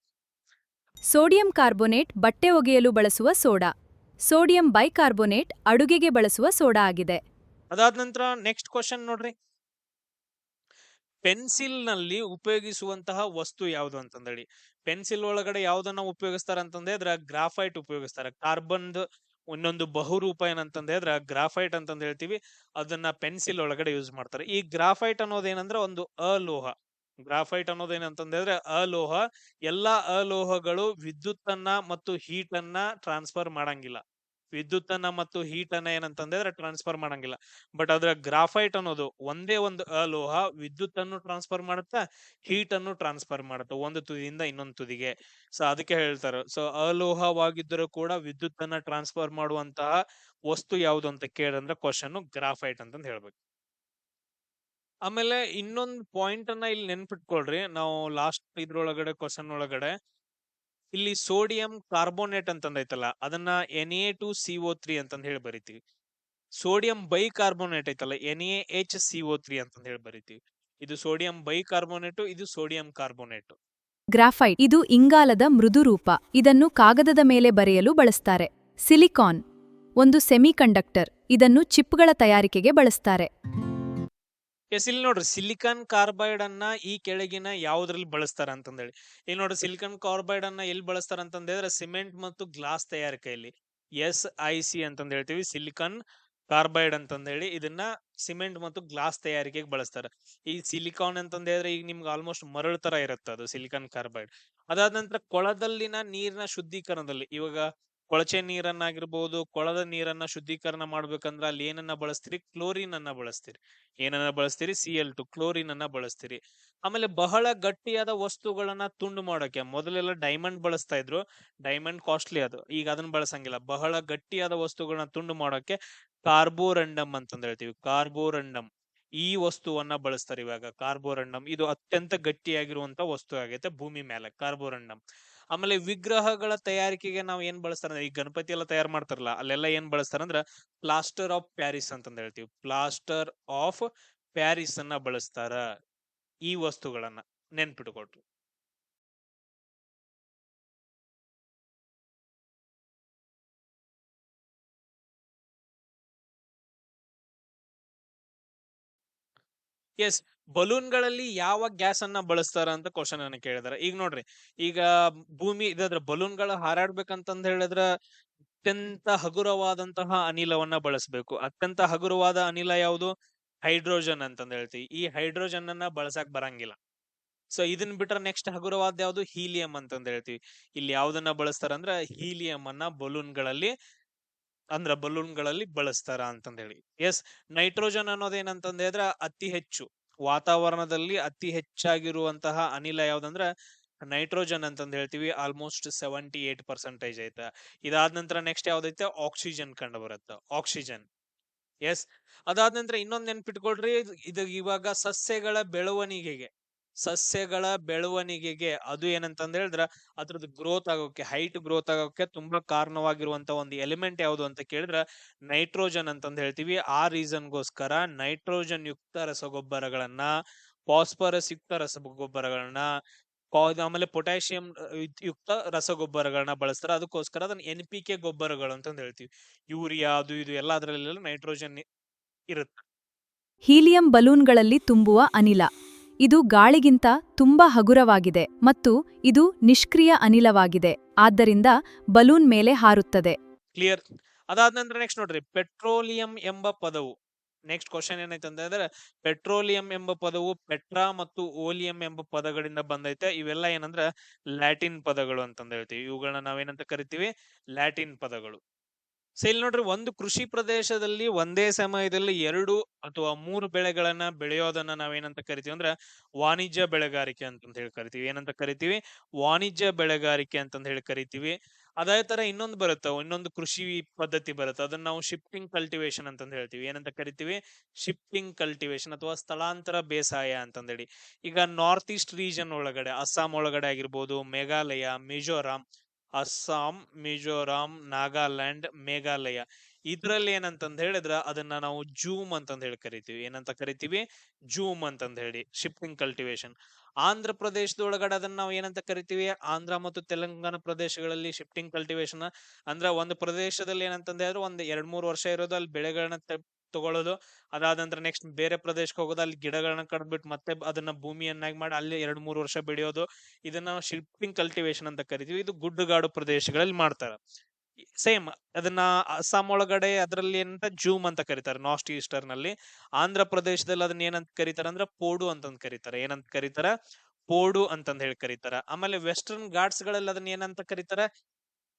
ಸೋಡಿಯಂ ಕಾರ್ಬೋನೇಟ್ ಬಟ್ಟೆ ಒಗೆಯಲು ಬಳಸುವ ಸೋಡಾ. ಸೋಡಿಯಂ ಬೈಕಾರ್ಬೋನೇಟ್ ಅಡುಗೆಗೆ ಬಳಸುವ ಸೋಡಾ ಆಗಿದೆ. ಅದಾದ ನಂತರ ನೆಕ್ಸ್ಟ್ ಕ್ವಶನ್ ನೋಡ್ರಿ. ಪೆನ್ಸಿಲ್ ನಲ್ಲಿ ಉಪಯೋಗಿಸುವಂತಹ ವಸ್ತು ಯಾವುದು ಅಂತಂದೇಳಿ. ಪೆನ್ಸಿಲ್ ಒಳಗಡೆ ಯಾವ್ದನ್ನ ಉಪಯೋಗಿಸ್ತಾರ ಅಂತಂದ್ರೆ ಗ್ರಾಫೈಟ್ ಉಪಯೋಗಿಸ್ತಾರೆ. ಕಾರ್ಬನ್ ಇನ್ನೊಂದು ಬಹುರೂಪ ಏನಂತಂದ್ರೆ ಗ್ರಾಫೈಟ್ ಅಂತಂದ್ ಹೇಳ್ತೀವಿ. ಅದನ್ನ ಪೆನ್ಸಿಲ್ ಒಳಗಡೆ ಯೂಸ್ ಮಾಡ್ತಾರೆ. ಈ ಗ್ರಾಫೈಟ್ ಅನ್ನೋದೇನಂದ್ರೆ ಒಂದು ಅಲೋಹ. ಗ್ರಾಫೈಟ್ ಅನ್ನೋದೇನಂತಂದ್ರೆ ಅಲೋಹ. ಎಲ್ಲಾ ಅಲೋಹಗಳು ವಿದ್ಯುತ್ತನ್ನ ಮತ್ತು ಹೀಟ್ ಅನ್ನ ಟ್ರಾನ್ಸ್ಫರ್ ಮಾಡಂಗಿಲ್ಲ. ವಿದ್ಯುತ್ತನ್ನ ಮತ್ತು ಹೀಟ್ ಅನ್ನ ಏನಂತಂದ್ರೆ ಟ್ರಾನ್ಸ್ಫರ್ ಮಾಡಂಗಿಲ್ಲ. ಬಟ್ ಅದ್ರ ಗ್ರಾಫೈಟ್ ಅನ್ನೋದು ಒಂದೇ ಒಂದು ಅಲೋಹ ವಿದ್ಯುತ್ ಅನ್ನು ಟ್ರಾನ್ಸ್ಫರ್ ಮಾಡುತ್ತಾ, ಹೀಟ್ ಅನ್ನು ಟ್ರಾನ್ಸ್ಫರ್ ಮಾಡುತ್ತೆ ಒಂದು ತುದಿಯಿಂದ ಇನ್ನೊಂದು ತುದಿಗೆ. ಸೊ ಅದಕ್ಕೆ ಹೇಳ್ತಾರೆ, ಸೊ ಅಲೋಹವಾಗಿದ್ದರೂ ಕೂಡ ವಿದ್ಯುತ್ ಅನ್ನ ಟ್ರಾನ್ಸ್ಫರ್ ಮಾಡುವಂತಹ ವಸ್ತು ಯಾವುದು ಅಂತ ಕೇಳಿದ್ರೆ ಕ್ವಶನ್ ಗ್ರಾಫೈಟ್ ಅಂತಂದ್ ಹೇಳ್ಬೇಕು. ಆಮೇಲೆ ಇನ್ನೊಂದು ಪಾಯಿಂಟ್ ಅನ್ನ ಇಲ್ಲಿ ನೆನ್ಪಿಟ್ಕೊಳ್ರಿ. ನಾವು ಲಾಸ್ಟ್ ಇದ್ರೊಳಗಡೆ ಕ್ವಶನ್ ಒಳಗಡೆ ಇಲ್ಲಿ ಸೋಡಿಯಂ ಕಾರ್ಬೋನೇಟ್ ಅಂತಂದೈತಲ್ಲ, ಅದನ್ನ Na2CO3 ಅಂತಂದ್ ಹೇಳಿ ಬರಿತೀವಿ. ಸೋಡಿಯಂ ಬೈಕಾರ್ಬೋನೇಟ್ ಐತಲ್ಲ, NaHCO3 ಅಂತಂದ್ ಹೇಳಿ ಬರಿತೀವಿ. ಇದು ಸೋಡಿಯಂ ಬೈಕಾರ್ಬೋನೇಟ್, ಇದು ಸೋಡಿಯಂ ಕಾರ್ಬೋನೇಟ್. ಗ್ರಾಫೈಟ್ ಇದು ಇಂಗಾಲದ ಮೃದು ರೂಪ. ಇದನ್ನು ಕಾಗದದ ಮೇಲೆ ಬರೆಯಲು ಬಳಸ್ತಾರೆ. ಸಿಲಿಕಾನ್ ಒಂದು ಸೆಮಿಕಂಡಕ್ಟರ್. ಇದನ್ನು ಚಿಪ್ಗಳ ತಯಾರಿಕೆಗೆ ಬಳಸ್ತಾರೆ. ಎಸ್, ಇಲ್ಲಿ ನೋಡ್ರಿ, ಸಿಲಿಕಾನ್ ಕಾರ್ಬೈಡ್ ಅನ್ನ ಈ ಕೆಳಗಿನ ಯಾವ್ದ್ರಲ್ಲಿ ಬಳಸ್ತಾರ ಅಂತಂದೇಳಿ. ಇಲ್ಲಿ ನೋಡ್ರಿ, ಸಿಲಿಕಾನ್ ಕಾರ್ಬೈಡ್ ಅನ್ನ ಎಲ್ಲಿ ಬಳಸ್ತಾರ ಅಂತಂದ್ರೆ ಸಿಮೆಂಟ್ ಮತ್ತು ಗ್ಲಾಸ್ ತಯಾರಿಕೆಯಲ್ಲಿ. SiC ಅಂತಂದ್ ಹೇಳ್ತೀವಿ. ಸಿಲಿಕಾನ್ ಕಾರ್ಬೈಡ್ ಅಂತಂದೇಳಿ ಇದನ್ನ ಸಿಮೆಂಟ್ ಮತ್ತು ಗ್ಲಾಸ್ ತಯಾರಿಕೆಗೆ ಬಳಸ್ತಾರೆ. ಈ ಸಿಲಿಕಾನ್ ಅಂತಂದ್ ಹೇಳಿದ್ರೆ ಈಗ ನಿಮ್ಗೆ ಆಲ್ಮೋಸ್ಟ್ ಮರಳು ತರ ಇರುತ್ತೆ ಅದು ಸಿಲಿಕಾನ್ ಕಾರ್ಬೈಡ್. ಅದಾದ ನಂತರ ಕೊಳದಲ್ಲಿನ ನೀರಿನ ಶುದ್ಧೀಕರಣದಲ್ಲಿ, ಇವಾಗ ಕೊಳಚೆ ನೀರನ್ನಾಗಿರ್ಬೋದು, ಕೊಳದ ನೀರನ್ನ ಶುದ್ಧೀಕರಣ ಮಾಡ್ಬೇಕಂದ್ರೆ ಅಲ್ಲಿ ಏನನ್ನ ಬಳಸ್ತೀರಿ? ಕ್ಲೋರಿನ್ ಅನ್ನ ಬಳಸ್ತೀರಿ. ಏನನ್ನ ಬಳಸ್ತೀರಿ? Cl2, ಕ್ಲೋರಿನ್ ಅನ್ನ ಬಳಸ್ತೀರಿ. ಆಮೇಲೆ ಬಹಳ ಗಟ್ಟಿಯಾದ ವಸ್ತುಗಳನ್ನ ತುಂಡು ಮಾಡೋಕೆ ಮೊದಲೆಲ್ಲ ಡೈಮಂಡ್ ಬಳಸ್ತಾ ಇದ್ರು. ಡೈಮಂಡ್ ಕಾಸ್ಟ್ಲಿ ಅದು, ಈಗ ಅದನ್ನ ಬಳಸಂಗಿಲ್ಲ. ಬಹಳ ಗಟ್ಟಿಯಾದ ವಸ್ತುಗಳನ್ನ ತುಂಡು ಮಾಡೋಕೆ ಕಾರ್ಬೋರಂಡಮ್ ಅಂತಂದ್ ಹೇಳ್ತೀವಿ. ಕಾರ್ಬೋರಂಡಮ್ ಈ ವಸ್ತುವನ್ನ ಬಳಸ್ತಾರೆ ಇವಾಗ. ಕಾರ್ಬೋರಂಡಮ್ ಇದು ಅತ್ಯಂತ ಗಟ್ಟಿಯಾಗಿರುವಂತ ವಸ್ತು ಆಗೈತೆ ಭೂಮಿ ಮೇಲೆ, ಕಾರ್ಬೋರಂಡಮ್. ಆಮೇಲೆ ವಿಗ್ರಹಗಳ ತಯಾರಿಕೆಗೆ ನಾವು ಏನ್ ಬಳಸ್ತಾರ, ಈ ಗಣಪತಿ ಎಲ್ಲ ತಯಾರು ಮಾಡ್ತಾರಲ್ಲ, ಅಲ್ಲೆಲ್ಲ ಏನ್ ಬಳಸ್ತಾರಂದ್ರ ಪ್ಲಾಸ್ಟರ್ ಆಫ್ ಪ್ಯಾರಿಸ್ ಅಂತಂದ್ ಹೇಳ್ತೀವಿ. ಪ್ಲಾಸ್ಟರ್ ಆಫ್ ಪ್ಯಾರಿಸ್ ಅನ್ನ ಬಳಸ್ತಾರ ಈ ವಸ್ತುಗಳನ್ನ, ನೆನ್ಪಿಟ್ಕೊಟ್ರು. ಎಸ್, ಬಲೂನ್ಗಳಲ್ಲಿ ಯಾವ ಗ್ಯಾಸ್ ಅನ್ನ ಬಳಸ್ತಾರ ಅಂತ ಕ್ವಶನ್ ಅನ್ನ ಕೇಳಿದಾರೆ. ಈಗ ನೋಡ್ರಿ, ಈಗ ಭೂಮಿ ಇದಾದ್ರ ಬಲೂನ್ಗಳು ಹಾರಾಡ್ಬೇಕಂತಂದ್ ಹೇಳಿದ್ರ ಅತ್ಯಂತ ಹಗುರವಾದಂತಹ ಅನಿಲವನ್ನ ಬಳಸಬೇಕು. ಅತ್ಯಂತ ಹಗುರವಾದ ಅನಿಲ ಯಾವುದು? ಹೈಡ್ರೋಜನ್ ಅಂತಂದ್ ಹೇಳ್ತೀವಿ. ಈ ಹೈಡ್ರೋಜನ್ ಅನ್ನ ಬಳಸಕ್ ಬರಂಗಿಲ್ಲ. ಸೊ ಇದನ್ ಬಿಟ್ರೆ ನೆಕ್ಸ್ಟ್ ಹಗುರವಾದ ಯಾವ್ದು? ಹೀಲಿಯಂ ಅಂತಂದ್ ಹೇಳ್ತೀವಿ. ಇಲ್ಲಿ ಯಾವ್ದನ್ನ ಬಳಸ್ತಾರ ಅಂದ್ರ ಹೀಲಿಯಂ ಅನ್ನ ಬಲೂನ್ಗಳಲ್ಲಿ ಬಳಸ್ತಾರ ಅಂತಂದ್ ಹೇಳಿ. ಎಸ್, ನೈಟ್ರೋಜನ್ ಅನ್ನೋದೇನಂತಂದ್ ಹೇಳಿದ್ರ ಅತಿ ಹೆಚ್ಚು ವಾತಾವರಣದಲ್ಲಿ ಅತಿ ಹೆಚ್ಚಾಗಿರುವಂತಹ ಅನಿಲ ಯಾವ್ದಂದ್ರ ನೈಟ್ರೋಜನ್ ಅಂತಂದ್ ಹೇಳ್ತೀವಿ. ಆಲ್ಮೋಸ್ಟ್ 78% ಐತೆ. ಇದಾದ ನಂತರ ನೆಕ್ಸ್ಟ್ ಯಾವ್ದೈತೆ? ಆಕ್ಸಿಜನ್ ಕಂಡು ಬರುತ್ತೆ, ಆಕ್ಸಿಜನ್. ಎಸ್, ಅದಾದ ನಂತರ ಇನ್ನೊಂದ್ ನೆನ್ಪಿಟ್ಕೊಳ್ರಿ, ಇದು ಇವಾಗ ಸಸ್ಯಗಳ ಬೆಳವಣಿಗೆಗೆ ಅದು ಏನಂತಂದ್ ಹೇಳಿದ್ರ ಅದ್ರದ್ದು ಗ್ರೋತ್ ಆಗೋಕೆ, ಹೈಟ್ ಗ್ರೋತ್ ಆಗೋಕೆ ತುಂಬಾ ಕಾರಣವಾಗಿರುವಂತ ಒಂದು ಎಲಿಮೆಂಟ್ ಯಾವುದು ಅಂತ ಕೇಳಿದ್ರ ನೈಟ್ರೋಜನ್ ಅಂತಂದ್ ಹೇಳ್ತೀವಿ. ಆ ರೀಸನ್ಗೋಸ್ಕರ ನೈಟ್ರೋಜನ್ ಯುಕ್ತ ರಸಗೊಬ್ಬರಗಳನ್ನ, ಫಾಸ್ಫರಸ್ ಯುಕ್ತ ರಸಗೊಬ್ಬರಗಳನ್ನ, ಆಮೇಲೆ ಪೊಟ್ಯಾಷಿಯಂ ಯುಕ್ತ ರಸಗೊಬ್ಬರಗಳನ್ನ ಬಳಸ್ತಾರೆ. ಅದಕ್ಕೋಸ್ಕರ ಅದನ್ನ NPK ಗೊಬ್ಬರಗಳು ಅಂತಂದ್ ಹೇಳ್ತೀವಿ. ಯೂರಿಯಾ ಅದು ಇದು ಎಲ್ಲ ಅದ್ರಲ್ಲೆಲ್ಲ ನೈಟ್ರೋಜನ್ ಇರುತ್ತೆ. ಹೀಲಿಯಂ ಬಲೂನ್ಗಳಲ್ಲಿ ತುಂಬುವ ಅನಿಲ. ಇದು ಗಾಳಿಗಿಂತ ತುಂಬಾ ಹಗುರವಾಗಿದೆ ಮತ್ತು ಇದು ನಿಷ್ಕ್ರಿಯ ಅನಿಲವಾಗಿದೆ. ಆದ್ದರಿಂದ ಬಲೂನ್ ಮೇಲೆ ಹಾರುತ್ತದೆ. ಕ್ಲಿಯರ್. ಅದಾದ ನಂತರ ನೆಕ್ಸ್ಟ್ ನೋಡ್ರಿ, ಪೆಟ್ರೋಲಿಯಂ ಎಂಬ ಪದವು, ನೆಕ್ಸ್ಟ್ ಕ್ವಶನ್ ಏನೈತೆ ಅಂದ್ರೆ ಪೆಟ್ರೋಲಿಯಂ ಎಂಬ ಪದವು ಪೆಟ್ರಾ ಮತ್ತು ಓಲಿಯಂ ಎಂಬ ಪದಗಳಿಂದ ಬಂದೈತೆ. ಇವೆಲ್ಲ ಏನಂದ್ರ ಲ್ಯಾಟಿನ್ ಪದಗಳು ಅಂತಂದ್ ಹೇಳ್ತೀವಿ. ಇವುಗಳನ್ನ ನಾವೇನಂತ ಕರಿತೀವಿ? ಲ್ಯಾಟಿನ್ ಪದಗಳು. ಸೊ ಇಲ್ಲಿ ನೋಡ್ರಿ, ಒಂದು ಕೃಷಿ ಪ್ರದೇಶದಲ್ಲಿ ಒಂದೇ ಸಮಯದಲ್ಲಿ 2 ಅಥವಾ 3 ಬೆಳೆಗಳನ್ನ ಬೆಳೆಯೋದನ್ನ ನಾವೇನಂತ ಕರಿತೀವಿ ಅಂದ್ರೆ ವಾಣಿಜ್ಯ ಬೆಳೆಗಾರಿಕೆ ಅಂತಂದ್ ಹೇಳಿ ಕರಿತೀವಿ. ಏನಂತ ಕರಿತೀವಿ? ವಾಣಿಜ್ಯ ಬೆಳೆಗಾರಿಕೆ ಅಂತಂದ್ ಹೇಳಿ ಕರಿತೀವಿ. ಅದೇ ತರ ಇನ್ನೊಂದು ಕೃಷಿ ಪದ್ಧತಿ ಬರುತ್ತೆ, ಅದನ್ನ ನಾವು ಶಿಫ್ಟಿಂಗ್ ಕಲ್ಟಿವೇಶನ್ ಅಂತಂದ್ ಹೇಳ್ತೀವಿ. ಏನಂತ ಕರಿತೀವಿ? ಶಿಫ್ಟಿಂಗ್ ಕಲ್ಟಿವೇಶನ್ ಅಥವಾ ಸ್ಥಳಾಂತರ ಬೇಸಾಯ ಅಂತಂದೇಳಿ. ಈಗ ನಾರ್ತ್ ಈಸ್ಟ್ ರೀಜನ್ ಒಳಗಡೆ, ಅಸ್ಸಾಂ ಒಳಗಡೆ ಆಗಿರ್ಬೋದು, ಮೇಘಾಲಯ, ಮಿಜೋರಾಂ, ನಾಗಾಲ್ಯಾಂಡ್, ಮೇಘಾಲಯ, ಇದ್ರಲ್ಲಿ ಏನಂತಂದ್ ಹೇಳಿದ್ರ ಅದನ್ನ ನಾವು ಜೂಮ್ ಅಂತಂದ್ ಹೇಳಿ ಕರಿತೀವಿ. ಏನಂತ ಕರಿತೀವಿ? ಜೂಮ್ ಅಂತಂದ್ ಹೇಳಿ, ಶಿಫ್ಟಿಂಗ್ ಕಲ್ಟಿವೇಶನ್. ಆಂಧ್ರ ಪ್ರದೇಶದೊಳಗಡೆ ಅದನ್ನ ನಾವು ಏನಂತ ಕರಿತೀವಿ? ಆಂಧ್ರ ಮತ್ತು ತೆಲಂಗಾಣ ಪ್ರದೇಶಗಳಲ್ಲಿ ಶಿಫ್ಟಿಂಗ್ ಕಲ್ಟಿವೇಶನ್ ಅಂದ್ರ ಒಂದು ಪ್ರದೇಶದಲ್ಲಿ ಏನಂತಂದ್ ಹೇಳಿದ್ರೆ ಒಂದ್ 2-3 ವರ್ಷ ಇರೋದು, ಅಲ್ಲಿ ಬೆಳೆಗಳನ್ನ ತಗೊಳ್ಳೋದು. ಅದಾದ ನಂತರ ನೆಕ್ಸ್ಟ್ ಬೇರೆ ಪ್ರದೇಶಕ್ಕೆ ಹೋಗೋದು, ಅಲ್ಲಿ ಗಿಡಗಳನ್ನ ಕಡ್ದ್ಬಿಟ್ಟು ಮತ್ತೆ ಅದನ್ನ ಭೂಮಿಯನ್ನಾಗಿ ಮಾಡಿ ಅಲ್ಲಿ 2-3 ವರ್ಷ ಬೆಳೆಯೋದು. ಇದನ್ನ ನಾವು ಶಿಫ್ಟಿಂಗ್ ಕಲ್ಟಿವೇಶನ್ ಅಂತ ಕರಿತೀವಿ. ಇದು ಗುಡ್ಡಗಾಡು ಪ್ರದೇಶಗಳಲ್ಲಿ ಮಾಡ್ತಾರ. ಸೇಮ್ ಅದನ್ನ ಅಸ್ಸಾಂ ಒಳಗಡೆ ಅದ್ರಲ್ಲಿ ಏನಂತ ಜೂಮ್ ಅಂತ ಕರೀತಾರೆ, ನಾರ್ತ್ ಈಸ್ಟರ್ನ್ ನಲ್ಲಿ. ಆಂಧ್ರ ಪ್ರದೇಶದಲ್ಲಿ ಅದನ್ನ ಏನಂತ ಕರೀತಾರ ಅಂದ್ರೆ ಪೋಡು ಅಂತಂದ್ ಕರೀತಾರೆ. ಏನಂತ ಕರೀತಾರ? ಪೋಡು ಅಂತಂದ್ ಹೇಳಿ ಕರೀತಾರ. ಆಮೇಲೆ ವೆಸ್ಟರ್ನ್ ಘಾಟ್ಸ್ ಗಳಲ್ಲಿ ಅದನ್ನ ಏನಂತ ಕರೀತಾರ?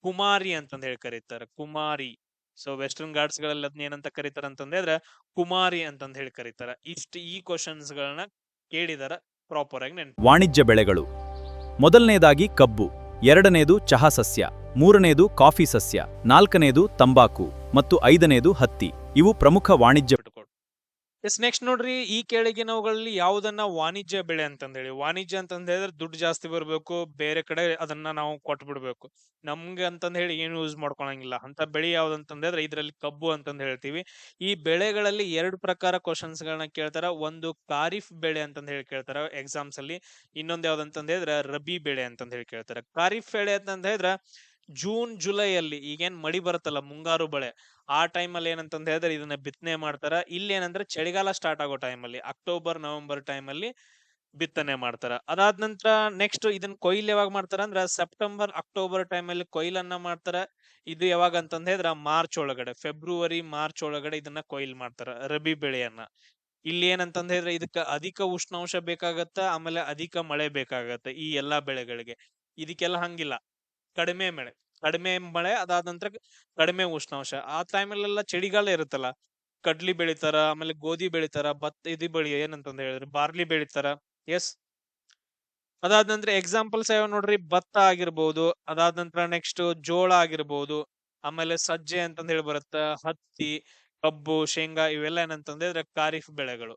ಕುಮಾರಿ ಅಂತಂದ್ ಹೇಳಿ ಕರೀತಾರ, ಕುಮಾರಿ. ಸೊ ವೆಸ್ಟರ್ನ್ ಘಾಟ್ಸ್ ಗಳಲ್ಲಿ ಅದನ್ನ ಏನಂತ ಕರೀತಾರ ಅಂತಂದ್ರೆ ಕುಮಾರಿ ಅಂತಂದ್ ಹೇಳಿ ಕರೀತಾರ. ಈ ಕ್ವಶನ್ಸ್ ಗಳನ್ನ ಕೇಳಿದಾರ, ಪ್ರಾಪರ್ ಆಗಿ ನೆನ್ಪು. ವಾಣಿಜ್ಯ ಬೆಳೆಗಳು. ಮೊದಲನೇದಾಗಿ ಕಬ್ಬು, ಎರಡನೇದು ಚಹಾ ಸಸ್ಯ, ಮೂರನೇದು ಕಾಫಿ ಸಸ್ಯ, ನಾಲ್ಕನೇದು ತಂಬಾಕು ಮತ್ತು ಐದನೇದು ಹತ್ತಿ. ಇವು ಪ್ರಮುಖ ವಾಣಿಜ್ಯ. ಎಸ್, ನೆಕ್ಸ್ಟ್ ನೋಡ್ರಿ, ಈ ಕೆಳಗಿನವುಗಳಲ್ಲಿ ಯಾವುದನ್ನ ವಾಣಿಜ್ಯ ಬೆಳೆ ಅಂತಂದ್ ಹೇಳಿ. ವಾಣಿಜ್ಯ ಅಂತಂದ್ ಹೇಳಿದ್ರೆ ದುಡ್ಡು ಜಾಸ್ತಿ ಬರ್ಬೇಕು, ಬೇರೆ ಕಡೆ ಅದನ್ನ ನಾವು ಕೊಟ್ಬಿಡ್ಬೇಕು, ನಮ್ಗೆ ಅಂತಂದ್ ಹೇಳಿ ಏನು ಯೂಸ್ ಮಾಡ್ಕೊಳಂಗಿಲ್ಲ ಅಂತ ಬೆಳೆ ಯಾವ್ದಂತಂದ್ ಹೇಳಿದ್ರೆ ಇದ್ರಲ್ಲಿ ಕಬ್ಬು ಅಂತಂದ್ ಹೇಳ್ತೀವಿ. ಈ ಬೆಳೆಗಳಲ್ಲಿ 2 ಪ್ರಕಾರ ಕ್ವಶನ್ಸ್ ಗಳನ್ನ ಕೇಳ್ತಾರ. ಒಂದು ಖಾರಿಫ್ ಬೆಳೆ ಅಂತಂದ್ ಹೇಳಿ ಕೇಳ್ತಾರ ಎಕ್ಸಾಮ್ಸ್ ಅಲ್ಲಿ. ಇನ್ನೊಂದ್ ಯಾವ್ದಂತಂದ್ ಹೇಳಿದ್ರೆ ರಬಿ ಬೆಳೆ ಅಂತಂದ್ ಹೇಳಿ ಕೇಳ್ತಾರ. ಖಾರಿಫ್ ಬೆಳೆ ಅಂತಂದ್ ಹೇಳಿದ್ರೆ ಜೂನ್ ಜುಲೈ ಅಲ್ಲಿ ಈಗೇನ್ ಮಳಿ ಬರುತ್ತಲ್ಲ, ಮುಂಗಾರು ಬೆಳೆ, ಆ ಟೈಮಲ್ಲಿ ಏನಂತಂದ್ ಹೇಳಿದ್ರೆ ಇದನ್ನ ಬಿತ್ತನೆ ಮಾಡ್ತಾರ. ಇಲ್ಲಿ ಏನಂದ್ರೆ ಚಳಿಗಾಲ ಸ್ಟಾರ್ಟ್ ಆಗೋ ಟೈಮಲ್ಲಿ, ಅಕ್ಟೋಬರ್ ನವೆಂಬರ್ ಟೈಮಲ್ಲಿ ಬಿತ್ತನೆ ಮಾಡ್ತಾರ. ಅದಾದ ನಂತರ ನೆಕ್ಸ್ಟ್ ಇದನ್ನ ಕೊಯ್ಲು ಯಾವಾಗ ಮಾಡ್ತಾರ ಅಂದ್ರ ಸೆಪ್ಟೆಂಬರ್ ಅಕ್ಟೋಬರ್ ಟೈಮಲ್ಲಿ ಕೊಯ್ಲನ್ನ ಮಾಡ್ತಾರ. ಇದು ಯಾವಾಗ ಅಂತಂದ್ ಹೇಳಿದ್ರ ಮಾರ್ಚ್ ಒಳಗಡೆ, ಫೆಬ್ರವರಿ ಮಾರ್ಚ್ ಒಳಗಡೆ ಇದನ್ನ ಕೊಯ್ಲು ಮಾಡ್ತಾರ ರಬಿ ಬೆಳೆಯನ್ನ. ಇಲ್ಲಿ ಏನಂತಂದ್ ಹೇಳಿದ್ರೆ ಇದಕ್ಕ ಅಧಿಕ ಉಷ್ಣಾಂಶ ಬೇಕಾಗತ್ತ, ಆಮೇಲೆ ಅಧಿಕ ಮಳೆ ಬೇಕಾಗತ್ತೆ ಈ ಎಲ್ಲಾ ಬೆಳೆಗಳಿಗೆ. ಇದಕ್ಕೆಲ್ಲ ಹಂಗಿಲ್ಲ, ಕಡಿಮೆ ಮಳೆ ಅದಾದ ನಂತರ ಕಡಿಮೆ ಉಷ್ಣಾಂಶ. ಆ ಟೈಮಲ್ಲೆಲ್ಲ ಚಳಿಗಾಲ ಇರುತ್ತಲ್ಲ, ಕಡ್ಲಿ ಬೆಳಿತಾರ, ಆಮೇಲೆ ಗೋಧಿ ಬೆಳಿತಾರ, ಏನಂತಂದ್ ಹೇಳಿದ್ರೆ ಬಾರ್ಲಿ ಬೆಳಿತಾರ. ಎಸ್, ಅದಾದ ನಂತರ ಎಕ್ಸಾಂಪಲ್ಸ್ ಯಾವ ನೋಡ್ರಿ, ಭತ್ತ ಆಗಿರ್ಬೋದು, ಅದಾದ ನಂತರ ನೆಕ್ಸ್ಟ್ ಜೋಳ ಆಗಿರ್ಬೋದು, ಆಮೇಲೆ ಸಜ್ಜೆ ಅಂತಂದ್ ಹೇಳಿ ಬರುತ್ತ, ಹತ್ತಿ, ಕಬ್ಬು, ಶೇಂಗಾ ಇವೆಲ್ಲ ಏನಂತಂದ್ರೆ ಖಾರಿಫ್ ಬೆಳೆಗಳು.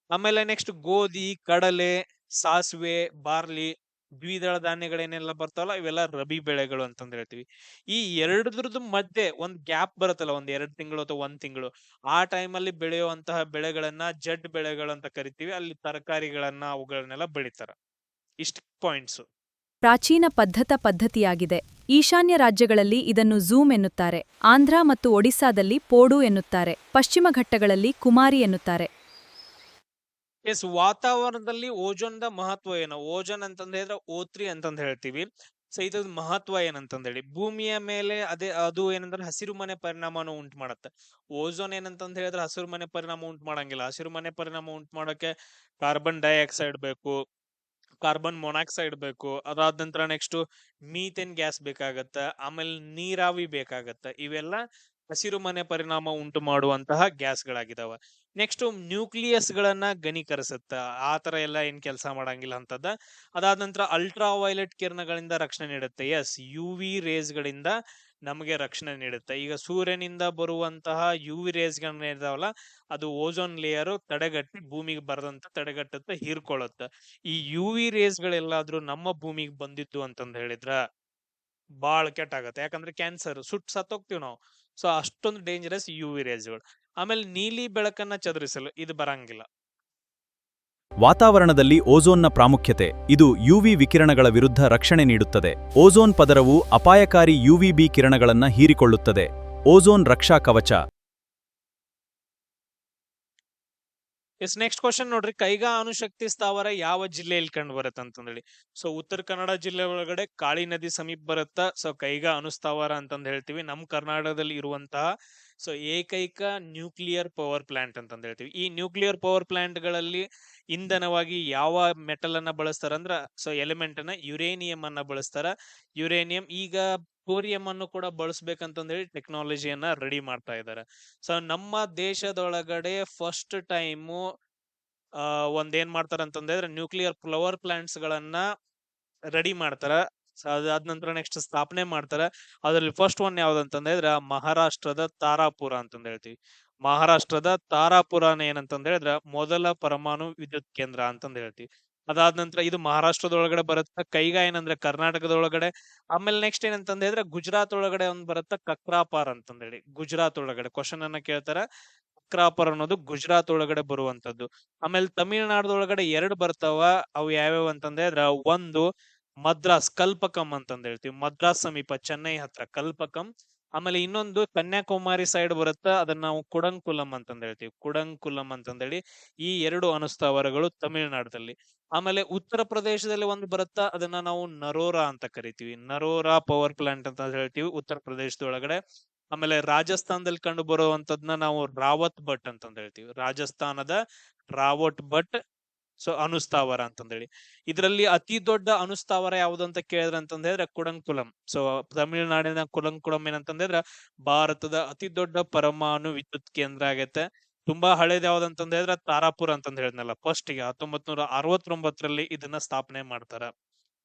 ಆಮೇಲೆ ನೆಕ್ಸ್ಟ್ ಗೋಧಿ, ಕಡಲೆ, ಸಾಸಿವೆ, ಬಾರ್ಲಿ, ದ್ವಿದಳ ಧಾನ್ಯಗಳೇನೆಲ್ಲ ಬರ್ತಾವಲ್ಲ ಇವೆಲ್ಲ ರಬಿ ಬೆಳೆಗಳು ಅಂತಂದ್ ಹೇಳ್ತೀವಿ. ಈ ಎರಡರದ್ದು ಮಧ್ಯೆ ಒಂದ್ ಗ್ಯಾಪ್ ಬರುತ್ತಲ್ಲ, ಒಂದ್ 2 ತಿಂಗಳು ಅಥವಾ 1 ತಿಂಗಳು, ಆ ಟೈಮಲ್ಲಿ ಬೆಳೆಯುವಂತಹ ಬೆಳೆಗಳನ್ನ ಜಡ್ ಬೆಳೆಗಳು ಅಂತ ಕರಿತೀವಿ. ಅಲ್ಲಿ ತರಕಾರಿಗಳನ್ನ ಅವುಗಳನ್ನೆಲ್ಲ ಬೆಳಿತಾರ. ಇಷ್ಟ ಪಾಯಿಂಟ್ಸ್. ಪ್ರಾಚೀನ ಪದ್ಧತಿಯಾಗಿದೆ. ಈಶಾನ್ಯ ರಾಜ್ಯಗಳಲ್ಲಿ ಇದನ್ನು ಝೂಮ್ ಎನ್ನುತ್ತಾರೆ. ಆಂಧ್ರ ಮತ್ತು ಒಡಿಸ್ಸಾದಲ್ಲಿ ಪೋಡು ಎನ್ನುತ್ತಾರೆ. ಪಶ್ಚಿಮ ಘಟ್ಟಗಳಲ್ಲಿ ಕುಮಾರಿ ಎನ್ನುತ್ತಾರೆ. ಎಸ್, ವಾತಾವರಣದಲ್ಲಿ ಓಜೋನ್ ದ ಮಹತ್ವ ಏನು? ಓಜೋನ್ ಅಂತಂದ್ ಹೇಳಿದ್ರೆ O3 ಅಂತಂದ್ ಹೇಳ್ತೀವಿ. ಸೊ ಇದ್ರ ಮಹತ್ವ ಏನಂತಂದ್ ಹೇಳಿ, ಭೂಮಿಯ ಮೇಲೆ ಅದು ಏನಂದ್ರೆ ಹಸಿರು ಮನೆ ಪರಿಣಾಮನ ಉಂಟು ಮಾಡುತ್ತೆ. ಓಜೋನ್ ಏನಂತಂದ್ ಹೇಳಿದ್ರೆ ಹಸಿರು ಮನೆ ಪರಿಣಾಮ ಉಂಟು ಮಾಡಂಗಿಲ್ಲ. ಹಸಿರು ಮನೆ ಪರಿಣಾಮ ಉಂಟು ಮಾಡೋಕೆ ಕಾರ್ಬನ್ ಡೈಆಕ್ಸೈಡ್ ಬೇಕು, ಕಾರ್ಬನ್ ಮೊನಾಕ್ಸೈಡ್ ಬೇಕು, ಅದಾದ ನಂತರ ನೆಕ್ಸ್ಟ್ ಮೀಥೇನ್ ಗ್ಯಾಸ್ ಬೇಕಾಗತ್ತ, ಆಮೇಲೆ ನೀರಾವಿ ಬೇಕಾಗತ್ತ. ಇವೆಲ್ಲ ಹಸಿರು ಮನೆ ಪರಿಣಾಮ ಉಂಟು ಮಾಡುವಂತಹ ಗ್ಯಾಸ್ಗಳಾಗಿದಾವ. ನೆಕ್ಸ್ಟ್ ನ್ಯೂಕ್ಲಿಯಸ್ ಗಳನ್ನ ಘನೀಕರಿಸುತ್ತ, ಆ ತರ ಎಲ್ಲ ಏನ್ ಕೆಲಸ ಮಾಡಂಗಿಲ್ಲ ಅಂತದ. ಅದಾದ ನಂತರ ಅಲ್ಟ್ರಾ ವೈಲೆಟ್ ಕಿರಣಗಳಿಂದ ರಕ್ಷಣೆ ನೀಡುತ್ತೆ. ಎಸ್, UV ರೇಸ್ ಗಳಿಂದ ನಮಗೆ ರಕ್ಷಣೆ ನೀಡುತ್ತೆ. ಈಗ ಸೂರ್ಯನಿಂದ ಬರುವಂತಹ UV ರೇಸ್ ಗಳನ್ನ ಇದಾವಲ್ಲ, ಅದು ಓಜೋನ್ ಲೇಯರ್ ತಡೆಗಟ್ಟಿ ಭೂಮಿಗೆ ಬರದಂತ ತಡೆಗಟ್ಟುತ್ತೆ, ಹೀರ್ಕೊಳ್ಳುತ್ತೆ. ಈ UV ರೇಸ್ ಗಳೆಲ್ಲಾದ್ರೂ ನಮ್ಮ ಭೂಮಿಗೆ ಬಂದಿದ್ದು ಅಂತಂದ್ ಹೇಳಿದ್ರ ಬಾಳ ಕೆಟ್ಟಾಗತ್ತೆ. ಯಾಕಂದ್ರೆ ಕ್ಯಾನ್ಸರ್ ಸುಟ್ಟು ಸತ್ತೋಗ್ತಿವಿ ನಾವು. ಸೊ ಅಷ್ಟೊಂದು ಡೇಂಜರಸ್ UV ರೇಸ್ಗಳು. ಆಮೇಲೆ ನೀಲಿ ಬೆಳಕನ್ನ ಚದುರಿಸಲು ಇದು ಬರಂಗಿಲ್ಲ. ವಾತಾವರಣದಲ್ಲಿ ಓಝೋನ್ನ ಪ್ರಾಮುಖ್ಯತೆ. ಇದು ಯುವಿ ವಿಕಿರಣಗಳ ವಿರುದ್ಧ ರಕ್ಷಣೆ ನೀಡುತ್ತದೆ. ಓಝೋನ್ ಪದರವು ಅಪಾಯಕಾರಿ UVB ಕಿರಣಗಳನ್ನ ಹೀರಿಕೊಳ್ಳುತ್ತದೆ. ಓಝೋನ್ ರಕ್ಷಾ ಕವಚ. ಎಸ್, ನೆಕ್ಸ್ಟ್ ಕ್ವಶನ್ ನೋಡ್ರಿ, ಕೈಗಾ ಅಣುಶಕ್ತಿ ಸ್ಥಾವರ ಯಾವ ಜಿಲ್ಲೆಯಲ್ಲಿ ಕಂಡು ಬರುತ್ತೆ ಅಂತಂದೇಳಿ. ಸೊ ಉತ್ತರ ಕನ್ನಡ ಜಿಲ್ಲೆ ಒಳಗಡೆ ಕಾಳಿ ನದಿ ಸಮೀಪ ಬರುತ್ತ. ಸೊ ಕೈಗಾ ಅಣುಸ್ಥಾವರ ಅಂತಂದ್ ಹೇಳ್ತೀವಿ. ನಮ್ ಕರ್ನಾಟಕದಲ್ಲಿ ಇರುವಂತಹ ಸೊ ಏಕೈಕ ನ್ಯೂಕ್ಲಿಯರ್ ಪವರ್ ಪ್ಲಾಂಟ್ ಅಂತಂದ್ ಹೇಳ್ತೀವಿ. ಈ ನ್ಯೂಕ್ಲಿಯರ್ ಪವರ್ ಪ್ಲಾಂಟ್ ಗಳಲ್ಲಿ ಇಂಧನವಾಗಿ ಯಾವ ಮೆಟಲ್ ಅನ್ನ ಬಳಸ್ತಾರ ಅಂದ್ರ, ಸೊ ಎಲಿಮೆಂಟ್ ಅನ್ನ ಯುರೇನಿಯಂ ಅನ್ನ ಬಳಸ್ತಾರ. ಯುರೇನಿಯಂ ಈಗ ಥೋರಿಯಂ ಅನ್ನು ಕೂಡ ಬಳಸ್ಬೇಕಂತಂದ್ ಹೇಳಿ ಟೆಕ್ನಾಲಜಿಯನ್ನ ರೆಡಿ ಮಾಡ್ತಾ ಇದ್ದಾರೆ. ಸೊ ನಮ್ಮ ದೇಶದೊಳಗಡೆ ಫಸ್ಟ್ ಟೈಮು ಒಂದೇನ್ ಮಾಡ್ತಾರ ಅಂತಂದ್ರೆ ನ್ಯೂಕ್ಲಿಯರ್ ಪವರ್ ಪ್ಲಾಂಟ್ಸ್ ಗಳನ್ನ ರೆಡಿ ಮಾಡ್ತಾರ. ಅದಾದ ನಂತರ ನೆಕ್ಸ್ಟ್ ಸ್ಥಾಪನೆ ಮಾಡ್ತಾರ. ಅದ್ರಲ್ಲಿ ಫಸ್ಟ್ ಒನ್ ಯಾವ್ದಂತಂದ್ರೆ ಮಹಾರಾಷ್ಟ್ರದ ತಾರಾಪುರ ಅಂತಂದ್ ಹೇಳ್ತೀವಿ. ಮಹಾರಾಷ್ಟ್ರದ ತಾರಾಪುರನ ಏನಂತಂದ್ ಹೇಳಿದ್ರ ಮೊದಲ ಪರಮಾಣು ವಿದ್ಯುತ್ ಕೇಂದ್ರ ಅಂತಂದ್ ಹೇಳ್ತೀವಿ. ಅದಾದ ನಂತರ ಇದು ಮಹಾರಾಷ್ಟ್ರದೊಳಗಡೆ ಬರುತ್ತ. ಕೈಗಾ ಏನಂದ್ರೆ ಕರ್ನಾಟಕದೊಳಗಡೆ. ಆಮೇಲೆ ನೆಕ್ಸ್ಟ್ ಏನಂತಂದ್ ಹೇಳಿದ್ರೆ ಗುಜರಾತ್ ಒಳಗಡೆ ಒಂದ್ ಬರುತ್ತ ಕಕ್ರಾಪರ್ ಅಂತಂದ್ ಹೇಳಿ. ಗುಜರಾತ್ ಒಳಗಡೆ ಕ್ವಶನ್ ಅನ್ನ ಕೇಳ್ತಾರ. ಕಕ್ರಾಪರ್ ಅನ್ನೋದು ಗುಜರಾತ್ ಒಳಗಡೆ ಬರುವಂತದ್ದು. ಆಮೇಲೆ ತಮಿಳುನಾಡದೊಳಗಡೆ 2 ಬರ್ತಾವ. ಅವು ಯಾವ್ಯಾವ ಅಂತಂದ್ರೆ ಒಂದು ಮದ್ರಾಸ್ ಕಲ್ಪಕಂ ಅಂತಂದ್ ಹೇಳ್ತೀವಿ. ಮದ್ರಾಸ್ ಸಮೀಪ ಚೆನ್ನೈ ಹತ್ರ ಕಲ್ಪಕಂ. ಆಮೇಲೆ ಇನ್ನೊಂದು ಕನ್ಯಾಕುಮಾರಿ ಸೈಡ್ ಬರುತ್ತ, ಅದನ್ನ ನಾವು ಕುಡಂಕುಲಂ ಅಂತಂದ್ ಹೇಳ್ತೀವಿ. ಕುಡಂಕುಲಂ ಅಂತಂದೇಳಿ ಈ 2 ಅಣುಸ್ಥಾವರಗಳು ತಮಿಳುನಾಡದಲ್ಲಿ. ಆಮೇಲೆ ಉತ್ತರ ಪ್ರದೇಶದಲ್ಲಿ ಒಂದು ಬರುತ್ತ, ಅದನ್ನ ನಾವು ನರೋರಾ ಅಂತ ಕರಿತೀವಿ. ನರೋರಾ ಪವರ್ ಪ್ಲಾಂಟ್ ಅಂತ ಹೇಳ್ತೀವಿ ಉತ್ತರ ಪ್ರದೇಶದೊಳಗಡೆ. ಆಮೇಲೆ ರಾಜಸ್ಥಾನದಲ್ಲಿ ಕಂಡು ಬರುವಂತದ್ನ ನಾವು ರಾವತ್ ಭಟ್ ಅಂತಂದ್ ಹೇಳ್ತೀವಿ. ರಾಜಸ್ಥಾನದ ರಾವತ್ ಭಟ್ ಸೊ ಅಣುಸ್ಥಾವರ ಅಂತಂದೇಳಿ. ಇದರಲ್ಲಿ ಅತಿ ದೊಡ್ಡ ಅಣುಸ್ಥಾವರ ಯಾವ್ದು ಅಂತ ಕೇಳಿದ್ರ ಅಂತಂದ್ರೆ ಕುಡಂಕುಲಂ. ಸೊ ತಮಿಳುನಾಡಿನ ಕುಡಂಕುಲಂ ಏನಂತಂದ್ರೆ ಭಾರತದ ಅತಿ ದೊಡ್ಡ ಪರಮಾಣು ವಿದ್ಯುತ್ ಕೇಂದ್ರ ಆಗೈತೆ. ತುಂಬಾ ಹಳೇದ್ ಯಾವ್ದಂತಂದ್ರೆ ತಾರಾಪುರ ಅಂತಂದ್ ಹೇಳಿದ್ನಲ್ಲ, ಫಸ್ಟ್ ಗೆ 1969ರಲ್ಲಿ ಇದನ್ನ ಸ್ಥಾಪನೆ ಮಾಡ್ತಾರ.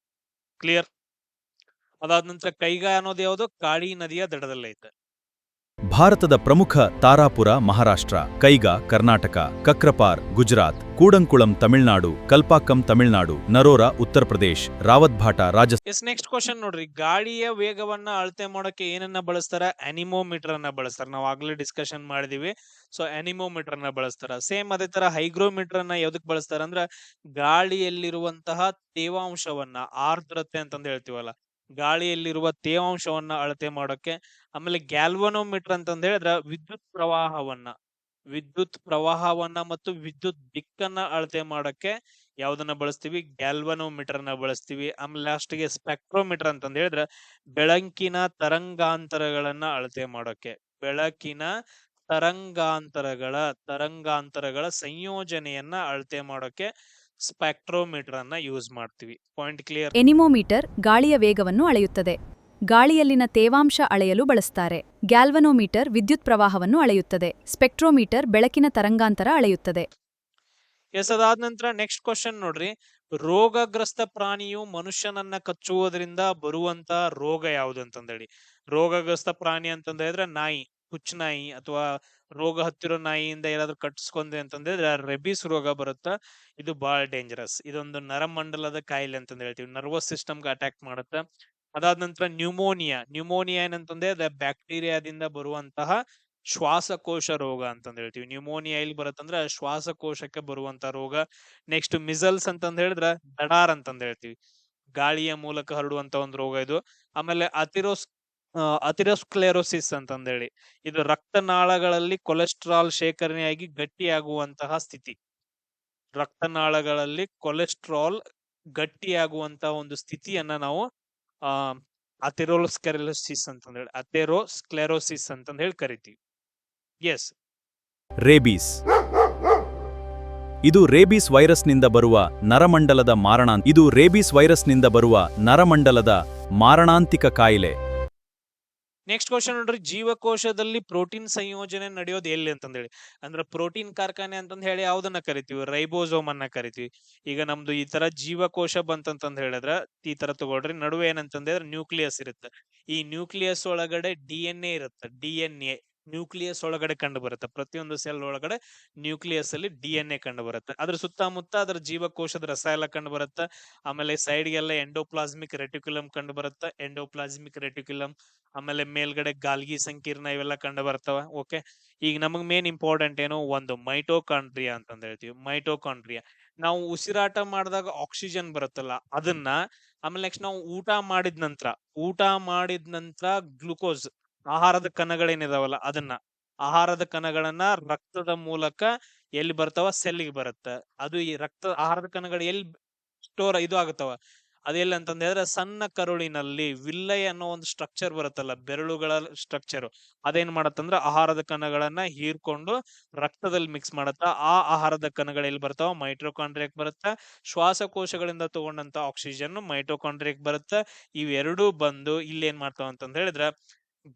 ಕ್ಲಿಯರ್. ಅದಾದ ನಂತರ ಕೈಗಾ ಅನ್ನೋದು ಯಾವ್ದು ಕಾಳಿ ನದಿಯ ದಡದಲ್ಲೈತೆ. ಭಾರತದ ಪ್ರಮುಖ Tarapur Maharashtra, Kaiga Karnataka, ಕಕ್ರಪಾರ್ Gujarat, Kudankulam Tamil Nadu, ಕಲ್ಪಾಕಂ Tamil Nadu, Narora Uttar Pradesh, Rawatbhata Rajasthan. Yes, next question ನೋಡ್ರಿ, ಗಾಳಿಯ ವೇಗವನ್ನ ಅಳತೆ ಮಾಡೋಕೆ ಏನನ್ನ ಬಳಸ್ತಾರ? ಅನಿಮೋಮೀಟರ್ ಅನ್ನ ಬಳಸ್ತಾರ. ನಾವು ಆಗ್ಲೇ ಡಿಸ್ಕಷನ್ ಮಾಡಿದೀವಿ. ಸೊ ಅನಿಮೋಮೀಟರ್ ಅನ್ನ ಬಳಸ್ತಾರ. ಸೇಮ್ ಅದೇ ತರ ಹೈಗ್ರೋಮೀಟರ್ ಅನ್ನ ಯಾವ್ದಕ್ ಬಳಸ್ತಾರ ಅಂದ್ರ ಗಾಳಿಯಲ್ಲಿರುವಂತಹ ತೇವಾಂಶವನ್ನ, ಆರ್ದ್ರತೆ ಅಂತಂದ್ ಹೇಳ್ತೀವಲ್ಲ, ಗಾಳಿಯಲ್ಲಿರುವ ತೇವಾಂಶವನ್ನ ಅಳತೆ ಮಾಡೋಕೆ. ಆಮೇಲೆ ಗ್ಯಾಲ್ವನೋಮೀಟರ್ ಅಂತಂದ್ ಹೇಳಿದ್ರ ವಿದ್ಯುತ್ ಪ್ರವಾಹವನ್ನ ಮತ್ತು ವಿದ್ಯುತ್ ದಿಕ್ಕನ್ನ ಅಳತೆ ಮಾಡಕ್ಕೆ ಯಾವ್ದನ್ನ ಬಳಸ್ತೀವಿ? ಗ್ಯಾಲ್ವನೋಮೀಟರ್ ನ ಬಳಸ್ತೀವಿ. ಆಮೇಲೆ ಲಾಸ್ಟ್ ಗೆ ಸ್ಪೆಕ್ಟ್ರೋಮೀಟರ್ ಅಂತಂದ್ ಹೇಳಿದ್ರ ಬೆಳಕಿನ ತರಂಗಾಂತರಗಳನ್ನ ಅಳತೆ ಮಾಡೋಕೆ. ಬೆಳಕಿನ ತರಂಗಾಂತರಗಳ ಸಂಯೋಜನೆಯನ್ನ ಅಳತೆ ಮಾಡೋಕೆ ಸ್ಪೆಕ್ಟ್ರೋಮೀಟರ್ ಅನ್ನ ಯೂಸ್ ಮಾಡ್ತೀವಿ. Point clear? ಎನಿಮೋಮೀಟರ್ ಗಾಳಿಯ ವೇಗವನ್ನು ಅಳೆಯುತ್ತದೆ. ಗಾಳಿಯಲ್ಲಿನ ತೇವಾಂಶ ಅಳೆಯಲು ಬಳಸ್ತಾರೆ. ಗ್ಯಾಲ್ವನೋಮೀಟರ್ ವಿದ್ಯುತ್ ಪ್ರವಾಹವನ್ನು ಅಳೆಯುತ್ತದೆ. ಸ್ಪೆಕ್ಟ್ರೋಮೀಟರ್ ಬೆಳಕಿನ ತರಂಗಾಂತರ ಅಳೆಯುತ್ತದೆ. ಎಸ್, ಅದಾದ ನಂತರ ನೆಕ್ಸ್ಟ್ ಕ್ವಶನ್ ನೋಡ್ರಿ, ರೋಗಗ್ರಸ್ತ ಪ್ರಾಣಿಯು ಮನುಷ್ಯನನ್ನ ಕಚ್ಚುವುದರಿಂದ ಬರುವಂತ ರೋಗ ಯಾವುದು ಅಂತಂದೇಳಿ. ರೋಗಗ್ರಸ್ತ ಪ್ರಾಣಿ ಅಂತಂದ್ರೆ ನಾಯಿ. ಹುಚ್ಚುನಾಯಿ ಅಥವಾ ರೋಗ ಹತ್ತಿರೋ ನಾಯಿಯಿಂದ ಏನಾದ್ರು ಕಟ್ಸ್ಕೊಂಡ್ರೆ ಅಂತಂದ್ರೆ ರೆಬಿಸ್ ರೋಗ ಬರುತ್ತಾ. ಇದು ಬಹಳ ಡೇಂಜರಸ್. ಇದೊಂದು ನರಮಂಡಲದ ಕಾಯಿಲೆ ಅಂತಂದ್ ಹೇಳ್ತೀವಿ. ನರ್ವಸ್ ಸಿಸ್ಟಮ್ಗೆ ಅಟ್ಯಾಕ್ ಮಾಡುತ್ತೆ. ಅದಾದ ನಂತರ ನ್ಯೂಮೋನಿಯಾ ಏನಂತಂದ್ರೆ ಬ್ಯಾಕ್ಟೀರಿಯಾದಿಂದ ಬರುವಂತಹ ಶ್ವಾಸಕೋಶ ರೋಗ ಅಂತಂದ್ ಹೇಳ್ತೀವಿ. ನ್ಯೂಮೋನಿಯಾ ಎಲ್ಲಿ ಬರುತ್ತಂದ್ರೆ ಶ್ವಾಸಕೋಶಕ್ಕೆ ಬರುವಂತ ರೋಗ. ನೆಕ್ಸ್ಟ್ ಮಿಸಲ್ಸ್ ಅಂತಂದ್ ಹೇಳಿದ್ರ ದಡಾರ್ ಅಂತಂದ್ ಹೇಳ್ತೀವಿ. ಗಾಳಿಯ ಮೂಲಕ ಹರಡುವಂತ ಒಂದು ರೋಗ ಇದು. ಆಮೇಲೆ ಅಥಿರೋಸ್ಕ್ಲೆರೋಸಿಸ್ ಅಂತಂದೇಳಿ, ಇದು ರಕ್ತನಾಳಗಳಲ್ಲಿ ಕೊಲೆಸ್ಟ್ರಾಲ್ ಶೇಖರಣೆಯಾಗಿ ಗಟ್ಟಿಯಾಗುವಂತಹ ಸ್ಥಿತಿ. ರಕ್ತನಾಳಗಳಲ್ಲಿ ಕೊಲೆಸ್ಟ್ರಾಲ್ ಗಟ್ಟಿಯಾಗುವಂತಹ ಒಂದು ಸ್ಥಿತಿಯನ್ನ ನಾವು ಅಥೆರೋಸ್ಕ್ಲೆರೋಸಿಸ್ ಅಂತಂದ್ ಹೇಳಿ ಕರಿತೀವಿ. ಎಸ್. ರೇಬೀಸ್. ಇದು ರೇಬೀಸ್ ವೈರಸ್ನಿಂದ ಬರುವ ಮಾರಣಾಂತಿಕ ಕಾಯಿಲೆ. ನೆಕ್ಸ್ಟ್ ಕ್ವಶನ್ ನೋಡ್ರಿ, ಜೀವಕೋಶದಲ್ಲಿ ಪ್ರೋಟೀನ್ ಸಂಯೋಜನೆ ನಡೆಯೋದು ಎಲ್ಲಿ ಅಂತಂದೇಳಿ. ಅಂದ್ರೆ ಪ್ರೋಟೀನ್ ಕಾರ್ಖಾನೆ ಅಂತಂದ್ ಹೇಳಿ ಯಾವ್ದನ್ನ ಕರಿತೀವಿ? ರೈಬೋಸೋಮ್ ಅನ್ನ ಕರಿತೀವಿ. ಈಗ ನಮ್ದು ಈ ತರ ಜೀವಕೋಶ ಬಂತಂತಂದ್ ಹೇಳಿದ್ರ ಈ ತರ ತಗೊಳ್ರಿ, ನಡುವೆ ಏನಂತಂದ್ರೆ ನ್ಯೂಕ್ಲಿಯಸ್ ಇರುತ್ತೆ. ಈ ನ್ಯೂಕ್ಲಿಯಸ್ ಒಳಗಡೆ DNA ಇರುತ್ತೆ. DNA ನ್ಯೂಕ್ಲಿಯಸ್ ಒಳಗಡೆ ಕಂಡು ಬರುತ್ತೆ. ಪ್ರತಿಯೊಂದು ಸೆಲ್ ಒಳಗಡೆ ನ್ಯೂಕ್ಲಿಯಸ್ ಅಲ್ಲಿ DNA ಕಂಡು ಬರುತ್ತೆ. ಅದ್ರ ಸುತ್ತಮುತ್ತ ಅದರ ಜೀವಕೋಶದ ರಸ ಎಲ್ಲ ಕಂಡು ಬರುತ್ತೆ. ಆಮೇಲೆ ಸೈಡ್ ಗೆಲ್ಲ ಎಂಡೋಪ್ಲಾಸ್ಮಿಕ್ ರೆಟಿಕ್ಯುಲಮ್ ಕಂಡು ಬರುತ್ತೆ. ಆಮೇಲೆ ಮೇಲ್ಗಡೆ ಗಾಲ್ಗಿ ಸಂಕೀರ್ಣ ಇವೆಲ್ಲ ಕಂಡು ಬರ್ತಾವ. ಓಕೆ, ಈಗ ನಮಗ್ ಮೇನ್ ಇಂಪಾರ್ಟೆಂಟ್ ಏನು, ಒಂದು ಮೈಟೋಕಾಂಡ್ರಿಯಾ ಅಂತಂದ್ ಹೇಳ್ತೀವಿ. ಮೈಟೋಕಾಂಡ್ರಿಯಾ ನಾವು ಉಸಿರಾಟ ಮಾಡಿದಾಗ ಆಕ್ಸಿಜನ್ ಬರುತ್ತಲ್ಲ ಅದನ್ನ, ಆಮೇಲೆ ನೆಕ್ಸ್ಟ್ ನಾವು ಊಟ ಮಾಡಿದ ನಂತರ ಗ್ಲುಕೋಸ್ ಆಹಾರದ ಕಣಗಳೇನಿದಾವಲ್ಲ ಆಹಾರದ ಕಣಗಳನ್ನ ರಕ್ತದ ಮೂಲಕ ಎಲ್ಲಿ ಬರ್ತಾವ? ಸೆಲ್ಗೆ ಬರುತ್ತೆ. ಅದು ಈ ಆಹಾರದ ಕಣಗಳು ಎಲ್ಲಿ ಸ್ಟೋರ್ ಆಗುತ್ತವ? ಅದೆಲ್ಲ ಅಂತಂದ್ ಹೇಳಿದ್ರೆ ಸಣ್ಣ ಕರುಳಿನಲ್ಲಿ ವಿಲ್ಲೈ ಅನ್ನೋ ಒಂದು ಸ್ಟ್ರಕ್ಚರ್ ಬರುತ್ತಲ್ಲ, ಬೆರಳುಗಳ ಸ್ಟ್ರಕ್ಚರ್, ಅದೇನ್ ಮಾಡತ್ತಂದ್ರ ಆಹಾರದ ಕಣಗಳನ್ನ ಹೀರ್ಕೊಂಡು ರಕ್ತದಲ್ಲಿ ಮಿಕ್ಸ್ ಮಾಡತ್ತ. ಆ ಆಹಾರದ ಕಣಗಳು ಎಲ್ಲಿ ಬರ್ತಾವ? ಮೈಟೋಕಾಂಡ್ರಿಯಾಕ್ ಬರುತ್ತೆ. ಶ್ವಾಸಕೋಶಗಳಿಂದ ತಗೊಂಡಂತ ಆಕ್ಸಿಜನ್ ಮೈಟೋಕಾಂಡ್ರಿಯಾಕ್ ಬರುತ್ತೆ. ಇವೆರಡೂ ಬಂದು ಇಲ್ಲಿ ಏನ್ ಮಾಡ್ತಾವ ಅಂತಂದ್ ಹೇಳಿದ್ರೆ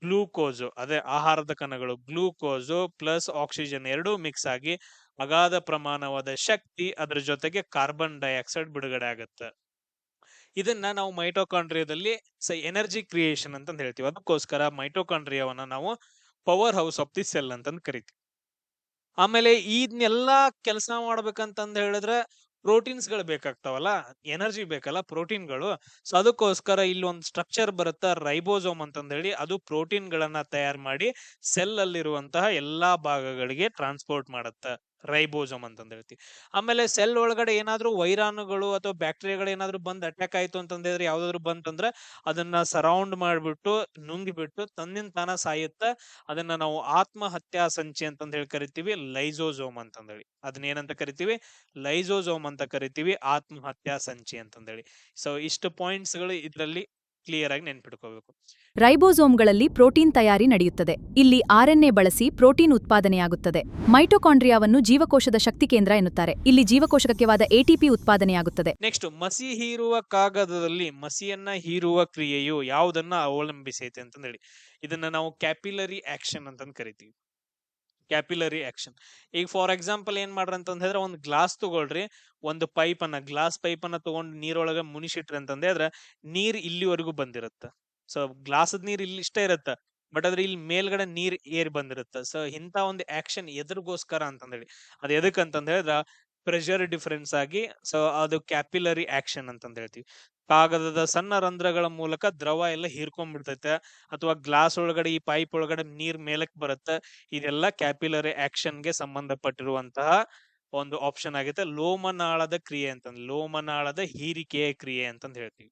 ಗ್ಲೂಕೋಸು, ಅದೇ ಆಹಾರದ ಕಣಗಳು, ಗ್ಲೂಕೋಸು ಪ್ಲಸ್ ಆಕ್ಸಿಜನ್ ಎರಡೂ ಮಿಕ್ಸ್ ಆಗಿ ಅಗಾಧ ಪ್ರಮಾಣವಾದ ಶಕ್ತಿ, ಅದ್ರ ಜೊತೆಗೆ ಕಾರ್ಬನ್ ಡೈಆಕ್ಸೈಡ್ ಬಿಡುಗಡೆ ಆಗುತ್ತೆ. ಇದನ್ನ ನಾವು ಮೈಟೋಕಾಂಡ್ರಿಯಾದಲ್ಲಿ ಎನರ್ಜಿ ಕ್ರಿಯೇಷನ್ ಅಂತಂದ್ ಹೇಳ್ತೀವಿ. ಅದಕ್ಕೋಸ್ಕರ ಮೈಟೋಕಾಂಡ್ರಿಯಾವನ್ನ ನಾವು power house of the cell ಅಂತಂದ್ ಕರಿತೀವಿ. ಆಮೇಲೆ ಇದನ್ನೆಲ್ಲಾ ಕೆಲಸ ಮಾಡ್ಬೇಕಂತಂದ್ ಹೇಳಿದ್ರೆ ಪ್ರೋಟೀನ್ಸ್ ಗಳು ಬೇಕಾಗ್ತಾವಲ್ಲ, ಎನರ್ಜಿ ಬೇಕಲ್ಲ ಪ್ರೋಟೀನ್ಗಳು. ಸೊ ಅದಕ್ಕೋಸ್ಕರ ಇಲ್ಲಿ ಒಂದು ಸ್ಟ್ರಕ್ಚರ್ ಬರುತ್ತಾ ರೈಬೋಸೋಮ್ ಅಂತಂದ್ ಹೇಳಿ, ಅದು ಪ್ರೋಟೀನ್ ಗಳನ್ನ ತಯಾರು ಮಾಡಿ ಸೆಲ್ ಅಲ್ಲಿರುವಂತಹ ಎಲ್ಲಾ ಭಾಗಗಳಿಗೆ ಟ್ರಾನ್ಸ್ಪೋರ್ಟ್ ಮಾಡುತ್ತೆ. ರೈಬೋಸೋಮ್ ಅಂತಂದ್ ಹೇಳ್ತೀವಿ. ಆಮೇಲೆ ಸೆಲ್ ಒಳಗಡೆ ಏನಾದ್ರೂ ವೈರಾಣುಗಳು ಅಥವಾ ಬ್ಯಾಕ್ಟೀರಿಯಾಗಳು ಏನಾದ್ರೂ ಬಂದ್ ಅಟ್ಯಾಕ್ ಆಯ್ತು ಅಂತಂದ್ರೆ, ಯಾವ್ದಾದ್ರು ಬಂತಂದ್ರೆ ಅದನ್ನ ಸರೌಂಡ್ ಮಾಡ್ಬಿಟ್ಟು ನುಂಗಿಬಿಟ್ಟು ತನ್ನಿಂದ ತಾನ ಸಾಯುತ್ತೆ. ಅದನ್ನ ನಾವು ಆತ್ಮಹತ್ಯಾ ಸಂಚಿ ಅಂತಂದ್ ಹೇಳಿ ಕರಿತೀವಿ, ಲೈಸೋಸೋಮ್ ಅಂತಂದ್ ಹೇಳಿ. ಅದನ್ನ ಏನಂತ ಕರಿತೀವಿ? ಲೈಸೋಸೋಮ್ ಅಂತ ಕರಿತೀವಿ, ಆತ್ಮಹತ್ಯಾ ಸಂಚಿ ಅಂತಂದ್ ಹೇಳಿ. ಸೊ ಇಷ್ಟು ಪಾಯಿಂಟ್ಸ್ ಗಳು ಇದ್ರಲ್ಲಿ ಕ್ಲಿಯರ್ ಆಗಿ ನೆನ್ಪಿಟ್ಕೋಬೇಕು. ರೈಬೋಸೋಮ್ಗಳಲ್ಲಿ ಪ್ರೋಟೀನ್ ತಯಾರಿ ನಡೆಯುತ್ತದೆ. ಇಲ್ಲಿ RNA ಬಳಸಿ ಪ್ರೋಟೀನ್ ಉತ್ಪಾದನೆಯಾಗುತ್ತದೆ. ಮೈಟೋಕಾಂಡ್ರಿಯಾವನ್ನು ಜೀವಕೋಶದ ಶಕ್ತಿ ಕೇಂದ್ರ ಎನ್ನುತ್ತಾರೆ. ಇಲ್ಲಿ ಜೀವಕೋಶಕವಾದ ATP ಉತ್ಪಾದನೆಯಾಗುತ್ತದೆ. ನೆಕ್ಸ್ಟ್, ಮಸಿ ಹೀರುವ ಕಾಗದದಲ್ಲಿ ಮಸಿಯನ್ನ ಹೀರುವ ಕ್ರಿಯೆಯು ಯಾವುದನ್ನ ಅವಲಂಬಿಸೈತೆ ಅಂತಂದ್ ಹೇಳಿ. ಇದನ್ನ ನಾವು ಕ್ಯಾಪಿಲರಿ ಆಕ್ಷನ್ ಅಂತಂದ್ ಕರಿತೀವಿ. Capillary action. ಈಗ ಫಾರ್ ಎಕ್ಸಾಂಪಲ್ ಏನ್ ಮಾಡ್ರಿ ಅಂತಂದ್ ಹೇಳಿದ್ರೆ, ಒಂದು ಗ್ಲಾಸ್ ತಗೊಳ್ರಿ, ಒಂದು ಗ್ಲಾಸ್ ಪೈಪ್ ಅನ್ನ ತಗೊಂಡು ನೀರೊಳಗ ಮುನಿಸಿಟ್ರಿ ಅಂತಂದ್ರೆ ನೀರ್ ಇಲ್ಲಿವರೆಗೂ ಬಂದಿರುತ್ತ. ಸೊ ಗ್ಲಾಸದ ನೀರ್ ಇಲ್ಲಿ ಇಷ್ಟ ಇರುತ್ತ, ಬಟ್ ಆದ್ರೆ ಇಲ್ಲಿ ಮೇಲ್ಗಡೆ ನೀರ್ ಏರ್ ಬಂದಿರುತ್ತ. ಸೊ ಇಂತ ಒಂದು ಆಕ್ಷನ್ ಎದುರಿಗೋಸ್ಕರ ಅಂತಂದೇಳಿ, ಅದ್ ಎದಕ್ ಅಂತಂದ್ ಹೇಳಿದ್ರ ಪ್ರೆಷರ್ ಡಿಫರೆನ್ಸ್ ಆಗಿ, ಸೊ ಅದು ಕ್ಯಾಪಿಲರಿ ಆಕ್ಷನ್ ಅಂತಂದ್ ಹೇಳ್ತೀವಿ. ಕಾಗದದ ಸಣ್ಣ ರಂಧ್ರಗಳ ಮೂಲಕ ದ್ರವ ಎಲ್ಲ ಹೀರ್ಕೊಂಡ್ಬಿಡ್ತೈತೆ, ಅಥವಾ ಗ್ಲಾಸ್ ಒಳಗಡೆ ಈ ಪೈಪ್ ಒಳಗಡೆ ನೀರ್ ಮೇಲಕ್ ಬರುತ್ತೆ. ಇದೆಲ್ಲ ಕ್ಯಾಪಿಲರಿ ಆಕ್ಷನ್ಗೆ ಸಂಬಂಧಪಟ್ಟಿರುವಂತಹ ಒಂದು ಆಪ್ಷನ್ ಆಗುತ್ತೆ. ಲೋಮನಾಳದ ಕ್ರಿಯೆ ಲೋಮನಾಳದ ಹೀರಿಕೆಯ ಕ್ರಿಯೆ ಅಂತಂದ್ ಹೇಳ್ತೀವಿ.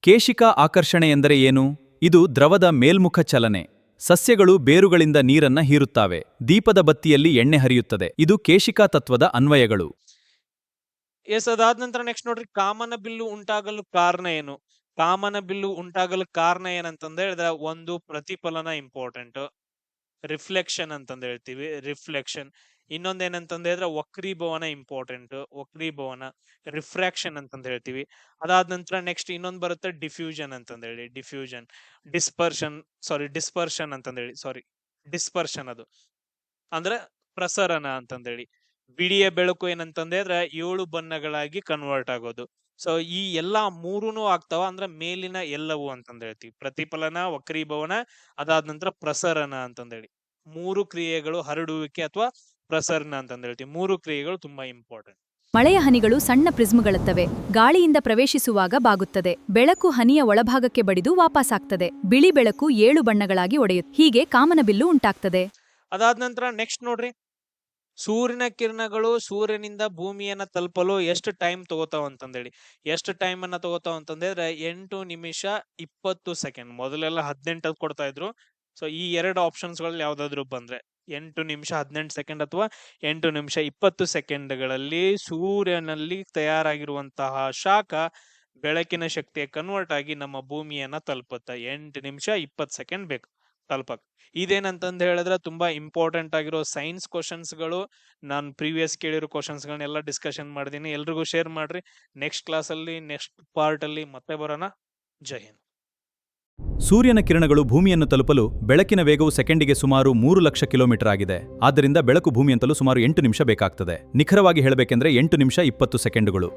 ಕೇಶಿಕಾ ಆಕರ್ಷಣೆ ಎಂದರೆ ಏನು? ಇದು ದ್ರವದ ಮೇಲ್ಮುಖ ಚಲನೆ. ಸಸ್ಯಗಳು ಬೇರುಗಳಿಂದ ನೀರನ್ನ ಹೀರುತ್ತಾವೆ. ದೀಪದ ಬತ್ತಿಯಲ್ಲಿ ಎಣ್ಣೆ ಹರಿಯುತ್ತದೆ. ಇದು ಕೇಶಿಕಾ ತತ್ವದ ಅನ್ವಯಗಳು. ಅದಾದ ನಂತರ ನೆಕ್ಸ್ಟ್ ನೋಡ್ರಿ, ಕಾಮನ ಬಿಲ್ಲು ಉಂಟಾಗಲು ಕಾರಣ ಏನು? ಕಾಮನ ಬಿಲ್ಲು ಉಂಟಾಗಲು ಕಾರಣ ಏನಂತಂದ ಹೇಳಿದ್ರೆ, ಒಂದು ಪ್ರತಿಫಲನ ಇಂಪಾರ್ಟೆಂಟ್, ರಿಫ್ಲೆಕ್ಷನ್ ಅಂತಂದ್ ಹೇಳ್ತೀವಿ, ರಿಫ್ಲೆಕ್ಷನ್. ಇನ್ನೊಂದ್ ಏನಂತಂದ ಹೇಳಿದ್ರೆ ವಕ್ರೀಭವನ ಇಂಪಾರ್ಟೆಂಟ್, ವಕ್ರೀಭವನ, ರಿಫ್ರಾಕ್ಷನ್ ಅಂತಂದ್ ಹೇಳ್ತೀವಿ. ಅದಾದ ನಂತರ ನೆಕ್ಸ್ಟ್ ಇನ್ನೊಂದ್ ಬರುತ್ತೆ ಡಿಫ್ಯೂಷನ್ ಅಂತಂದ್ ಹೇಳಿ, ಡಿಫ್ಯೂಷನ್, ಡಿಸ್ಪರ್ಷನ್ ಅಂತಂದ್ ಹೇಳಿ, ಡಿಸ್ಪರ್ಷನ್ ಅದು ಅಂದ್ರೆ ಪ್ರಸರಣ ಅಂತಂದ್ ಹೇಳಿ. ಬಿಳಿಯ ಬೆಳಕು ಏನಂತಂದ್ರೆ 7 ಬಣ್ಣಗಳಾಗಿ ಕನ್ವರ್ಟ್ ಆಗೋದು. ಸೊ ಈ ಎಲ್ಲಾ ಮೂರುನು ಆಗ್ತಾವ ಅಂದ್ರೆ ಮೇಲಿನ ಎಲ್ಲವೂ ಅಂತಂದ್ ಹೇಳ್ತೀವಿ. ಪ್ರತಿಫಲನ, ವಕ್ರೀಭವನ, ಅದಾದ ನಂತರ ಪ್ರಸರಣ ಅಂತಂದೇಳಿ 3 ಕ್ರಿಯೆಗಳು, ಹರಡುವಿಕೆ ಅಥವಾ ಪ್ರಸರಣ ಅಂತಂದ್ ಹೇಳ್ತೀವಿ. 3 ಕ್ರಿಯೆಗಳು ತುಂಬಾ ಇಂಪಾರ್ಟೆಂಟ್. ಮಳೆಯ ಹನಿಗಳು ಸಣ್ಣ ಪ್ರಿಸ್ಮ್ಗಳತ್ತವೆ. ಗಾಳಿಯಿಂದ ಪ್ರವೇಶಿಸುವಾಗ ಬಾಗುತ್ತದೆ. ಬೆಳಕು ಹನಿಯ ಒಳಭಾಗಕ್ಕೆ ಬಡಿದು ವಾಪಸ್ಸಾಗ್ತದೆ. ಬಿಳಿ ಬೆಳಕು 7 ಬಣ್ಣಗಳಾಗಿ ಒಡೆಯುತ್ತೆ. ಹೀಗೆ ಕಾಮನಬಿಲ್ಲು ಉಂಟಾಗ್ತದೆ. ಅದಾದ ನಂತರ ನೆಕ್ಸ್ಟ್ ನೋಡ್ರಿ, ಸೂರ್ಯನ ಕಿರಣಗಳು ಸೂರ್ಯನಿಂದ ಭೂಮಿಯನ್ನ ತಲುಪಲು ಎಷ್ಟು ಟೈಮ್ ತಗೋತಾವ ಅಂತಂದೇಳಿ. ಎಷ್ಟು ಟೈಮ್ ಅನ್ನ ತಗೋತಾವ ಅಂತಂದ್ರೆ 8 ನಿಮಿಷ 20 ಸೆಕೆಂಡ್. ಮೊದಲೆಲ್ಲ 18 ಕೊಡ್ತಾ ಇದ್ರು. ಸೊ ಈ 2 ಆಪ್ಷನ್ಸ್ ಗಳಲ್ಲಿ ಯಾವ್ದಾದ್ರು ಬಂದ್ರೆ 8 ನಿಮಿಷ 18 ಸೆಕೆಂಡ್ ಅಥವಾ 8 ನಿಮಿಷ 20 ಸೆಕೆಂಡ್ಗಳಲ್ಲಿ ಸೂರ್ಯನಲ್ಲಿ ತಯಾರಾಗಿರುವಂತಹ ಶಾಖ ಬೆಳಕಿನ ಶಕ್ತಿಯ ಕನ್ವರ್ಟ್ ಆಗಿ ನಮ್ಮ ಭೂಮಿಯನ್ನ ತಲುಪುತ್ತೆ. 8 ನಿಮಿಷ 20 ಸೆಕೆಂಡ್ ಬೇಕು ತಲುಪಕ್. ಇದೇನಂತಂದ್ ಹೇಳಿದ್ರೆ ತುಂಬಾ ಇಂಪಾರ್ಟೆಂಟ್ ಆಗಿರೋ ಸೈನ್ಸ್ ಕ್ವಶನ್ಸ್ಗಳು. ನಾನು ಪ್ರೀವಿಯಸ್ ಕೇಳಿರೋ ಕ್ವಶನ್ಸ್ಗಳನ್ನೆಲ್ಲ ಡಿಸ್ಕಷನ್ ಮಾಡಿದೀನಿ. ಎಲ್ರಿಗೂ ಶೇರ್ ಮಾಡ್ರಿ. ನೆಕ್ಸ್ಟ್ ಕ್ಲಾಸಲ್ಲಿ ನೆಕ್ಸ್ಟ್ ಪಾರ್ಟ್ ಅಲ್ಲಿ ಮತ್ತೆ ಬರೋಣ. ಜೈ ಹಿಂದ್. ಸೂರ್ಯನ ಕಿರಣಗಳು ಭೂಮಿಯನ್ನು ತಲುಪಲು ಬೆಳಕಿನ ವೇಗವು ಸೆಕೆಂಡಿಗೆ ಸುಮಾರು 3 ಲಕ್ಷ ಕಿಲೋಮೀಟರ್ ಆಗಿದೆ. ಆದ್ದರಿಂದ ಬೆಳಕು ಭೂಮಿಯಂತಲೂ ಸುಮಾರು 8 ನಿಮಿಷ ಬೇಕಾಗ್ತದೆ. ನಿಖರವಾಗಿ ಹೇಳಬೇಕೆಂದ್ರೆ 8 ನಿಮಿಷ 20 ಸೆಕೆಂಡುಗಳು.